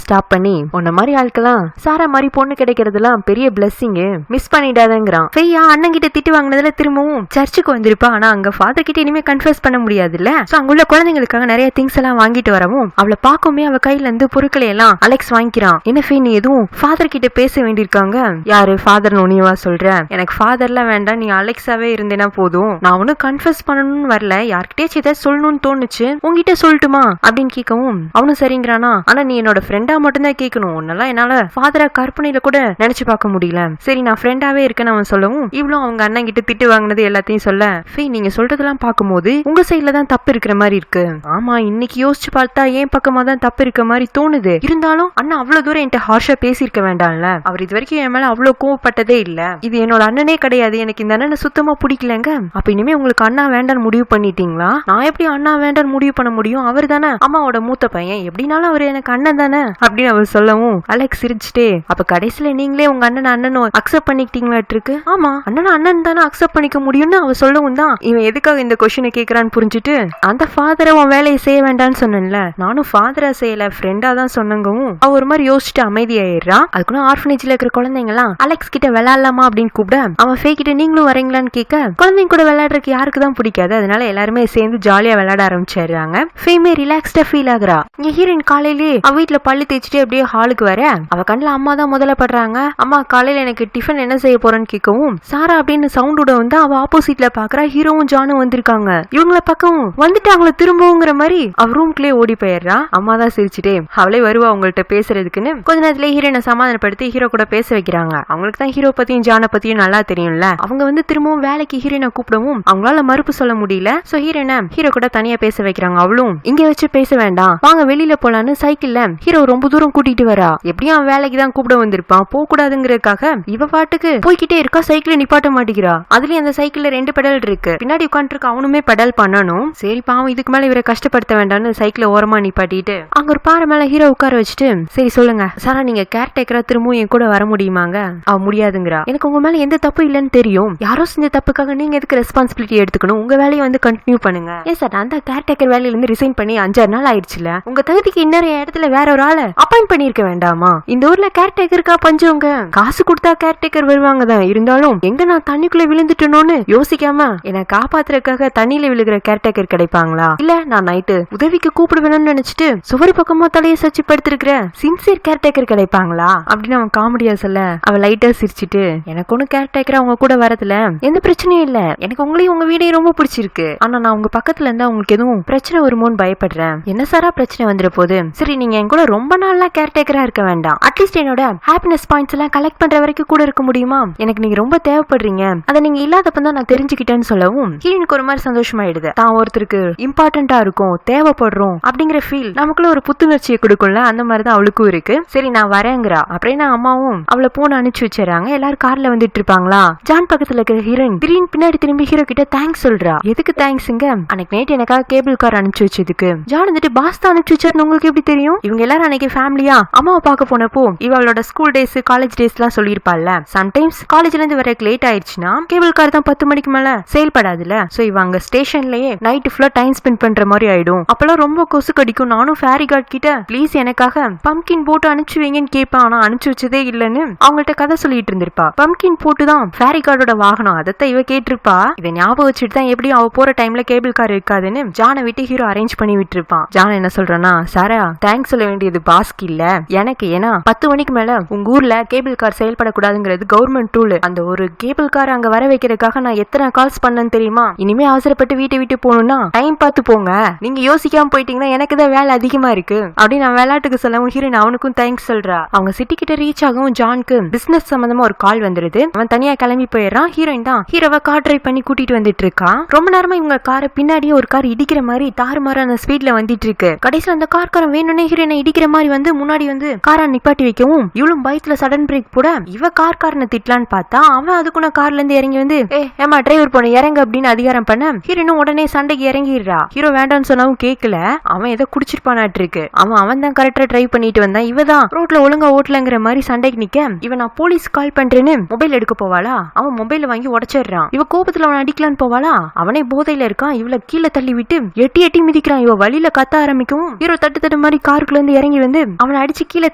ஸ்டாப் பண்ணி, உன்ன மாதிரி ஆட்கெல்லாம் சாரா மாதிரி பொண்ணு கிடைக்கிறதுலாம் பெரிய பிளெஸிங், மிஸ் பண்ணிடாதங்கிறான். ஃபெய்யா அண்ணன் கிட்ட திட்டு வாங்கினதுல திரும்பவும் சர்ச்சுக்கு வந்திருப்பா. ஆனா அங்க ஃபாதர் கிட்ட இனிமே கன்ஃபர்ஸ் பண்ண முடியாது இல்ல. சோ அங்குள்ள குழந்தைங்களுக்காக நிறைய திங்ஸ் எல்லாம் வாங்கிட்டு வரவும் அவளை பார்க்குமே அவ கையில இருந்து பொருட்களை எல்லாம் அலெக்ஸ் வாங்கிக்கிறான். என்ன ஃபே, நீ எதுவும் ஃபாதர் கிட்ட பேச வேண்டியிருக்காங்க? யாரு ஃபாதர் நுனியவா சொல்ற? எனக்கு ஃபாதர்லாம் வேண்டாம், நீ அலெக்ஸாவே இருந்தேனா போதும். நான் ஒன்னும் கன்ஃபர்ஸ் பண்ணணும்னு வரல, யார்கிட்டயாச்சும் ஏதாவது சொல்லணும்னு தோணுச்சு, உங்ககிட்ட சொல்லட்டுமா அப்படின்னு கேட்கவும் அவனும் சரிங்கிறானா. ஆனா நீ என்னோட ஃப்ரெண்டா மட்டும் தான் கேட்கணும், உன்னெல்லாம் என்னால ஃபாதரா கற்பனையில கூட நினைச்சு பார்க்க முடியல. சரி நான் ஃப்ரெண்டாவே இருக்கேன்னு அவன் சொல்லவும் இவ்வளவு அவங்க அண்ணன் கிட்ட திட்டு வாங்கினது எல்லாத்தையும் சொல்ல, ஃபே நீங்க சொல்றதெல்லாம் பார்க்கும்போது உங்க சைட்ல தான் தப்பு இருக்கிற மாதிரி இருக்கு. ஆமா இன்னைக்கு யோசிச்சு பார்த்தா ஏன் பக்கமா தான் தப்பு இருக்க மாதிரி தோணுது. இருந்தாலும் அண்ணா அவ்வளவு தூரம் என்கிட்ட ஹார்ஷா பேசியிருக்க வேண்டாம்ல. அவர் இது வரைக்கும் என் மேல அவ்வளவு கோவப்பட்டதே இல்ல. இது என்னோட அண்ணனே கிடையாது, எனக்கு இந்த அண்ணனை சுத்தமா பிடிக்கலங்க. அப்ப இனிமே உங்களுக்கு அண்ணா வேண்டான்னு முடிவு பண்ணிட்டீங்களா? நான் எப்படி அண்ணா வேண்டான்னு முடிவு பண்ண முடியும்? அவர் தானே அம்மாவோட மூத்த பையன், எப்படினாலும் அவர் எனக்கு அண்ணன் தானே அப்படின்னு அவர் சொல்லவும் அலெக்ஸ் சிரிச்சுட்டே, அப்ப கடைசியில நீங்களே உங்க அண்ணனும் அக்செப்ட் பண்ணிக்கிட்டீங்களாட்டு இருக்கு. ஆமா அண்ணன் தானே அக்செப்ட் பண்ணிக்க முடியும்னு அவர் சொல்லவும் தான் இவன் எதுக்காக இந்த கொஸ்டினை கேட்கறான்னு புரிஞ்சுட்டு, அந்த ஃபாதரை உன் வேலையை செய்ய வேண்டாம்னு சொன்னேன்ல, நானும் ஃபாதரா செய்யல ஃப்ரெண்டா தான் சொன்னங்கவும் அவ ஒரு மாதிரி யோசிச்சுட்டு அமைதியாயிடுறான். அதுக்குள்ள ஆர்ஃபனேஜ்ல இருக்கிற குழந்தைங்க எல்லாம் அலெக்ஸ் கிட்ட விளையாடலாமா அப்படின்னு கூப்பிட அவன் ஃபே கிட்ட நீங்களும் வரீங்களான்னு கேட்க, குழந்தைங்க கூட விளையாடுறதுக்கு யாருக்கு தான் பிடிக்காது, அதனால எல்லாருமே சேர்ந்து ஜாலியா விளையாட ஆரம்பிச்சிடுறாங்க. ஃபேமே ரிலாக்ஸ்டா ஃபீல் ஆகுறா. இங்க ஹீரோயின் காலையிலேயே அவ வீட்டுல பல்லு தேய்ச்சிட்டு அப்படியே ஹாலுக்கு வர அவ கண்ணுல அம்மா தான் முதல்ல படுறாங்க. அம்மா காலையில எனக்கு டிஃபன் என்ன செய்ய போறேன்னு கேட்கவும் சாரா அப்படின்னு சவுண்டோட வந்து அவ ஆப்போசிட்ல பாக்குறா. ஹீரோவும் ஜானும் வந்திருக்காங்க. இவங்கள பக்கம் வந்துட்டு அவங்கள திரும்பவுங்கிற மாதிரி அவ ரூம்குள்ளே ஓடி போயிடுறா. அம்மா தான் சிரிச்சுட்டே அவளே வருவா உங்கள்ட்ட பேசுறதுக்குன்னு கொஞ்ச நேரத்துல ஹீரோனை சமாதானப்படுத்தி ஹீரோ கூட பேச வைக்கிறாங்க. அவங்களுக்கு தான் ஹீரோ பத்தியும் ஜானை பத்தியும் நல்லா தெரியும்ல. அவங்க வந்து திரும்பவும் வேலைக்கு ஹீரோனை கூப்பிடவும் அவங்களால மறுப்பு சொல்ல முடியல. சோ ஹீரோனை ஹீரோ கூட தனியா பேச வைக்கிறாங்க. அவளும் இங்க வச்சு பேச வேண்டாம், வாங்க வெளியில போலான்னு சைக்கிள்ல ஹீரோ ரொம்ப தூரம் கூட்டிட்டு வரா. எப்படியும் அவன் வேலைக்கு தான் கூப்பிட வந்திருப்பான், போக கூடாதுங்கிறதுக்காக இவ பாட்டுக்கு போய்கிட்டே இருக்கா. சைக்கிளை நிப்பாட்ட மாட்டேங்கிறா. அதுலயும் அந்த சைக்கிள்ல 2 பெடல் இருக்கு. பின்னாடி உட்காந்துருக்கு அவனுமே பெடல் பண்ணணும். சரி பாவம் இதுக்கு மேல இவரை கஷ்டப்படுத்த வேண்டாம்னு சைக்கிளை ஓரமா நிப்பாட்டிட்டு அங்க ஒரு பாறை மேல ஹீரோ உட்கார வச்சுட்டு, சரி சொல்லுங்க சாரா, நீங்க கேர்டேக்கரா திரும்பவும் என் கூட வர முடியுமாங்க? அவ முடியாதுங்கிறா. எனக்கு உங்க மேல எந்த தப்பு இல்லன்னு தெரியும், யாரோ செஞ்ச தப்புக்காக நீங்க எதுக்கு ரெஸ்பான்சிபிலிட்டி எடுத்துக்கணும்? உங்க வேலையை வந்து கண்டினியூ பண்ணுங்க. ஏன் சார் அந்த கேர்டேக்கர் வேலையில இருந்து ரிசைன் பண்ணி 5-6 நாள் ஆயிடுச்சுல, உங்க தகுதிக்கு இன்னொரு இடத்துல வேற ஒரு ஆளை அப்பாயிண்ட் பண்ணிருக்க வேண்டாமா? இந்த ஊர்ல கேர்டேக்கருக்கா பஞ்சவங்க, காசு கொடுத்தா கேர்டேக்கர் வருவாங்க தான், இருந்தாலும் எங்க நான் தண்ணிக்குள்ள விழுந்துட்டேனோன்னு யோசிக்காம என்னை காப்பாத்துறதுக்காக தண்ணியில விழுகிற கேர்டேக்கர் கிடைப்பாங்களா? இல்ல நான் நைட்டு உதவிக்கு கூப்பிடுவேணும்னு நினைச்சிட்டு சுவரு பக்கமா தலையை சச்சி படுத்திருக்கிற சின்சியர் கேர்டேக்கர் கிடைப்பாங்களா அப்படின்னு அவன் காமெடியா சொல்ல அவ லைட்டா சிரிச்சுட்டு, எனக்கு ஒண்ணு கேர்டேக்கர் அவங்க கூட வரதுல எந்த பிரச்சனையும் இல்ல, எனக்கு உங்களையும் உங்க வீடையும் ரொம்ப பிடிச்சிருக்கு, ஆனா நான் உங்க பக்கத்துல இருந்தா உங்களுக்கு எதுவும் பிரச்சனை வருமோன்னு பயப்படுறேன். என்ன சாரா பிரச்சனை வந்துட போகுது. சரி நீங்க என் கூட ரொம்ப நாளா கேர்டேக்கரா இருக்க வேண்டாம், அட்லீஸ்ட் என்னோட ஹாப்பினஸ் பாயிண்ட்ஸ் எல்லாம் கலெக்ட் பண்ற வரைக்கும் கூட இருக்க முடியுமா? எனக்கு நீங்க ரொம்ப தேவைப்படுறீங்க, அதை நீங்க இல்லாதப்பதான் நான் தெரிஞ்சுக்கிட்டேன்னு சொல்லவும் ஹீரோனுக்கு ஒரு மாதிரி சந்தோஷமாயிடுது. தான் ஒருத்தருக்கு இம்பார்ட்டன்டா இருக்கும், தேவைப்படுறோம் அப்படிங்கிற ஃபீல் நமக்குள்ள ஒரு புத்துணர்ச்சியை கொடுக்கும்ல, அந்த மாதிரிதான் அவளுக்கும் இருக்கு. சரி நான் வரேங்கிறா. அப்படியே நான் அம்மாவும் அவளை போன அனுப்பிச்சு வச்சிடறாங்க. எல்லாரும் கார்ல வந்துட்டு இருப்பாங்களா, ஜான் பக்கத்துல இருக்கிற ஹீரோயின் திடீர்னு பின்னாடி திரும்பி ஹீரோ கிட்ட தேங்க்ஸ் சொல்றா. எதுக்கு தேங்க்ஸ்ங்க? அன்னைக்கு நைட் எனக்காக கேபிள் கார் அனுப்பிச்சு வச்சதுக்கு. ஜான் வந்துட்டு பாஸ் தான் அனுப்பிச்சு வச்சாருன்னு உங்களுக்கு எப்படி தெரியும்? இவங்க எல்லாரும் அன்னைக்கு ஃபேமிலியா அம்மாவை பார்க்க போனப்போ இவளோட ஸ்கூல் டேஸ் காலேஜ் டேஸ் எல்லாம் சொல்லிருப்பாள்ல. சம்டைம்ஸ் காலேஜ்ல இருந்து வர லேட் ஆயிடுச்சுன்னா கேபிள் கார் தான் 10 மணிக்கு மேல செயல்படாதுல. சோ இவ அங்க ஸ்டேஷன்லயே நைட் ஃபுல்லா டைம் ஸ்பெண்ட் பண்ற மாதிரி ஆயிடும். அப்பெல்லாம் ரொம்ப கொசு கடிக்கும். நானும் ஃபேரி கார்ட் கிட்ட ப்ளீஸ் எனக்காக பம்கின் போட்டு அனுப்பிச்சு வைங்கன்னு கேட்பேன், ஆனா அனுப்பிச்சு வச்சதே இல்லன்னு அவங்கள்ட்ட கதை சொல்லிட்டு இருந்திருப்பா. பம்கின் போட்டு தான் ஃபேரி கார்டோட வாகனம், அதத்தான் இவ கேட்டிருப்பா. இதை ஞாபகம் வச்சுட்டு தான் எப்படியும் அவ போற டைம்ல கேபிள் கார் இருக்காதுன்னு ஜானை விட்டு ஹீரோ அரேஞ்ச் பண்ணி விட்டுருப்பான். ஜான் என்ன சொல்றானா, சாரா தேங்க்ஸ் சொல்ல வேண்டியது பாஸ்க்கு இல்ல எனக்கு, ஏன்னா 10 மணிக்கு மேல உங்க ஊர்ல கேபிள் கார் செயல்படக்கூடாதுங்கிறது கவர்மெண்ட் ரூல். அந்த ஒரு கேபிள் கார் அங்க வர வைக்கிறதுக்காக நான் எத்தனை கால்ஸ் பண்ணேன்னு தெரியுமா? இனிமே அவசரப்பட்டு வீட்டை விட்டு போகணும்னா டைம் பார்த்து போங்க, நீங்க யோசிக்காம போயிட்டீங்கன்னா எனக்கு தான் வேலை அதிகமா இருக்கு அப்படின்னு நான் விளையாட்டுக்கு சொல்லவும் ஹீரோயின் அவனுக்கும் தேங்க்ஸ் சொல்றா. அவங்க சிட்டி கிட்ட ரீச் ஆகவும் ஜானுக்கு பிசினஸ் சம்பந்தமா ஒரு கால் வந்துருது. அவன் தனியா கிளம்பி போயிடறான். ஹீரோயின் தான் ஹீரோவை கார் டிரைவ் பண்ணி கூட்டிட்டு வந்துட்டு இருக்கான். ரொம்ப நேரமா இவங்க காரை பின்னாடியே ஒரு கார் இடிக்கிற மாதிரி தாறுமாறான ஸ்பீட்ல வந்துட்டு இருக்கு. கடைசியில் அந்த கார்காரன் வேணும்னே ஹீரோயினை இடிக்கிற மாதிரி வந்து முன்னாடி வந்து காரை நிப்பாட்டி வைக்கவும் இவளும் பயத்துல சடன் பிரேக் போட இவ கார்காரனை திட்டலான்னு பார்த்தா அவன் அதுக்குள்ள கார்ல இருந்து இறங்கி வந்து ஏமா டிரைவர் போன இறங்க அப்படின்னு அதிகாரம் பண்ண ஹீரோனும் உடனே சண்டைக்கு இறங்கிடுறா. ஹீரோ வேண்டான்னு சொன்னாவும் கேட்கல. அவன் ஏதோ குடிச்சிருப்பானாட்டு இருக்கு. அவன் தான் கரெக்டா டிரைவ் பண்ணிட்டு வந்தான். இவதான் ரோட்ல ஒழுங்கா ஓட்டலங்கிற மாதிரி சண்டைக்கு நிக்க இவன் நான் போலீஸ் கால் பண்றேன்னு மொபைல் எடுக்க போவாளா, அவன் மொபைல வாங்கி உடைச்சிடுறான். இவ கோபத்துல அவன் அடிக்கலான்னு போவாளா, அவனே போதையில இருக்கான். இவளை கீழே தள்ளி விட்டு எட்டி எட்டி மிதிக்கிறான். இவ வழியில கத்த ஆரம்பிக்கவும் ஹீரோ தட்டு தட்டு மாதிரி காருக்குள்ள இருந்து இறங்கி வந்து அவனை அடிச்சு கீழே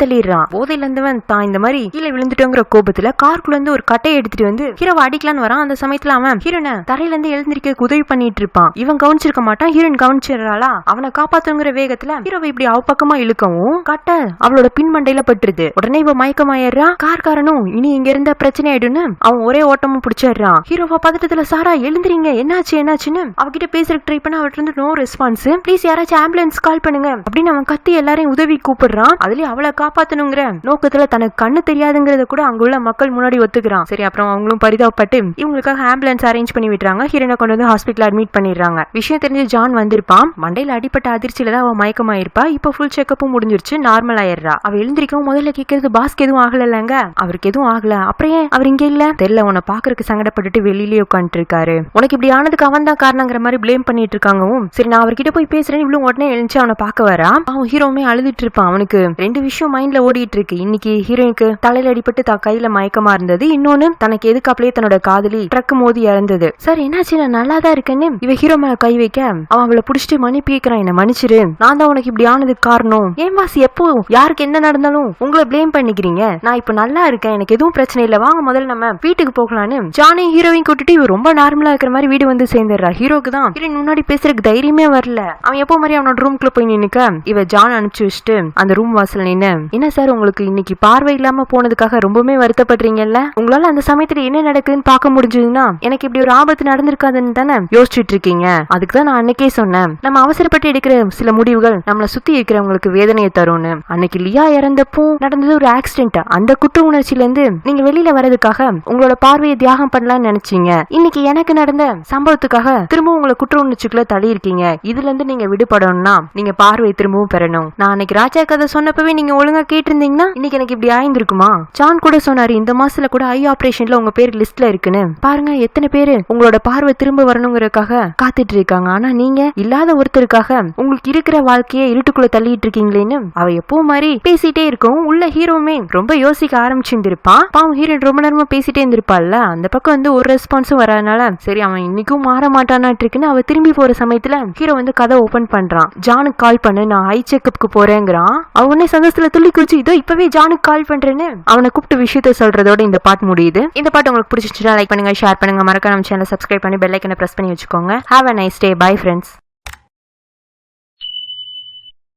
தள்ளிடுறான். போதையில இருந்தவன் தான் இந்த மாதிரி கீழே விழுந்துட்டோங்கிற கோபத்துல காருக்குள்ள இருந்து ஒரு கட்டையை எடுத்துட்டு வந்து ஹீரோவை அடிக்கலான்னு வரான். அந்த சமயத்துல அவன் ஹீரோனை தரையில இருந்து எழுந்திருக்க உதவி பண்ணிட்டு இருப்பான். இவன் கவனிச்சிருக்க மாட்டான். ஹீரோயின் கவனிச்சிடறாளா. அவனை காப்பாத்துங்கிற வேகத்துல ஹீரோவை இப்படி அவ பக்கமா இழுக்கவும் கட்டை அவளோட பின்மண்டையில பட்டுருது. உடனே இவ மயக்கமாயிடுறா. கார்காரனும் இனி இங்க இருந்த பிரச்சனை ஆயிடுன்னு அவன் ஒரே ஓட்டமும் பிடிச்சிடுறான். ஹீரோவா பதட்டத்துல சாரா எழுந்திரீங்க, என்னாச்சு என்னாச்சுன்னு அவகிட்ட பேசுறதுக்கு ட்ரை பண்ண அவர்கிட்ட இருந்து நோ ரெஸ்பான்ஸ். ப்ளீஸ் யாராச்சும் ஆம்புலன்ஸ் கால் பண்ணுங்க அப்படின்னு அவன் கத்தி எல்லாரையும் உதவி கூப்பிடுறான். அதுலயும் அவளை காப்பாத்தணுங்கிற நோக்கத்துல தனக்கு கண்ணு தெரியாதுங்கிறத கூட அங்குள்ள மக்கள் முன்னாடி ஒத்துக்கிறான். சரி அப்புறம் அவங்களும் பரிதாபப்பட்டு இவங்களுக்காக ஆம்புலன்ஸ் அரேஞ்ச் பண்ணி விட்டுறாங்க. ஹீரோனை கொண்டு வந்து ஹாஸ்பிட்டல் அட்மிட் பண்ணிடுறாங்க. விஷயம் தெரிஞ்சு ஜான் வந்திருப்பான். மண்டையில அடிப்பட்ட அதிர்ச்சியில தான் அவன் மயக்கமாயிருப்பா. இப்ப ஃபுல் செக்கப்பும் முடிஞ்சிருச்சு, நார்மல் ஆயிடுறா. அவ எழுந்திரிக்கவும் முதல்ல கேட்கறது பாஸ்க்கு எதுவும் ஆகலங்க, அவருக்கு எதுவும் ஆகல, அப்புறம் ஏன் அவர் இங்க இல்ல தெரியல, உன்னை பாக்குறதுக்கு சங்கடப்பட்டுட்டு வெளியிலேயே உட்காந்துட்டு இருக்காரு, உனக்கு இப்படி ஆனதுக்கு அவன் தான் காரணங்கிற மாதிரி பிளேம் பண்ணிட்டு இருக்காங்கவும் சரி நான் அவர்கிட்ட போய் பேசுறேன் இவ்வளவு உடனே எழுந்து அவனை பார்க்க வரா. அவன் ஹீரோமே அழுதுட்டு இருப்பான். அவனுக்கு 2 விஷயம் மைண்ட்ல ஓடிட்டு இருக்கு. இன்னைக்கு ஹீரோயினுக்கு தலையில அடிபட்டு தான் கையில மயக்கமா இருந்தது, இன்னொன்னு தனக்கு எதுக்காப்லயே தன்னோட காதலி ட்ரக் மோதி இறந்தது. சார் என்னாச்சு, நான் நல்லா தான் இருக்கேன்னு இவ ஹீரோ மேல கை வைக்க அவன் அவளை புடிச்சிட்டு மன்னிப்பு கேட்கிறான். என்ன மன்னிச்சிரு, நான் தான் உனக்கு இப்படி ஆனதுக்கு காரணம். ஏன் வாசி எப்போ யாருக்கு என்ன நடந்தாலும் உங்களை பிளேம் பண்ணிக்கிறீங்க, நான் இப்ப நல்லா இருக்கேன், எனக்கு எதுவும் பிரச்சனை இல்ல, வாங்க முதல்ல நம்ம வீட்டுக்கு போகலான்னு ஜானி ஹீரோவையும் கூட்டிட்டு இவ ரொம்ப நார்மலா இருக்கிற மாதிரி வீடு வந்து சேர்ந்துடுறா. ஹீரோக்கு தான் ஹீரோயின் முன்னாடி பேசுறதுக்கு தைரியமே வரல. அவன் எப்போ மாதிரி அவனோட ரூம்குள்ள போய் நின்னுக்க இவ ஜான் அனுப்பிச்சு வச்சுட்டு அந்த ரூம் வாசல் நின்னு என்ன சார் உங்களுக்கு இன்னைக்கு பார்வை இல்லாம போனதுக்காக ரொம்பவே வருத்தப்படுறீங்கல்ல, உங்களால அந்த சமயத்துல என்ன நடக்குதுன்னு பார்க்க முடிஞ்சதுன்னா எனக்கு இப்படி ஒரு ஆபத்து நடந்திருக்காதுன்னு தானே யோசிச்சுட்டு இருக்கீங்க. அதுக்குதான் நான் அன்னைக்கே சொன்னேன் நம்ம அவசரப்பட்டு எடுக்கிற சில முடிவுகள் நம்மள சுத்தி இருக்கிறவங்களுக்கு வேதனையை தரும்னு. அன்னைக்கு லியா இறந்தப்போ நடந்தது ஒரு ஆக்சிடென்ட். அந்த குற்ற உணர்ச்சியில இருந்து நீங்க வெளியில வர்றதுக்காக உங்களோட பார்வையை தியாகம் பண்ணலாம்னு நினைச்சீங்க. இன்னைக்கு எனக்கு நடந்த சம்பவத்துக்காக திரும்ப உங்களை குற்ற உணர்ச்சிக்குள்ள தள்ளி இருக்கீங்க. இதுல இருந்து நீங்க விடுபடணும்னா நீங்க பார்வையை திரும்பவும் பெறணும். நான் அன்னைக்கு ராஜா கதை சொன்னப்பவே நீங்க ஒழுங்கா கேட்டிருந்தீங்கன்னா இன்னைக்கு எனக்கு இப்படி ஆயிருக்குமா. ஜான் கூட சொன்னாரு இந்த மாசத்துல கூட ஐ ஆபரேஷன்ல உங்க பேர் லிஸ்ட்ல இருக்குன்னு. பாருங்க எத்தனை பேரு உங்களோட பார்வை திரும்ப வரணுங்கிறதுக்காக காத்துட்டு இருக்காங்க. ஆனா நீங்க இல்லாத ஒருத்தருக்காக உங்களுக்கு இருக்கிற வாழ்க்கையை இருட்டுக்குள்ள தள்ளிட்டு இருக்கீங்களேன்னு அவ எப்பவும் மாதிரி பேசிட்டே இருக்கும். உள்ள ஹீரோமே ரொம்ப யோசிக்க ஆரம்பிச்சிருந்திருப்பான். பாவம் ஹீரோயின் ரொம்ப நேரமா பேசிட்டே இருந்திருப்பாள்ல. அந்த பக்கம் வந்து ஒரு ரெஸ்பான்ஸும் வராதனால சரி அவன் இன்னைக்கும் மாற மாட்டானாட்டு இருக்குன்னு அவ திரும்பி போற சமயத்துல ஹீரோ வந்து கதை ஓபன் பண்றான். ஜானுக்கு கால் பண்ணு, நான் ஐ செக்அப்க்கு போறேங்கிறான். அவனே சந்தோஷத்துல துள்ளி குதிச்சு இதோ இப்பவே ஜானுக்கு கால் பண்றேன்னு அவனை கூப்பிட்டு விஷயத்த சொல்றதோட இந்த பாட்டு முடியுது. இந்த பாட்டு உங்களுக்கு பிடிச்சிருச்சுன்னா லைக் பண்ணுங்க, ஷேர் பண்ணுங்க, மறக்காம நம்ம சேனலை சப்ஸ்கிரைப் பண்ணி பெல் ஐக்கனை பிரஸ் பண்ணி வச்சுக்கோங்க. Have a nice day. Bye friends.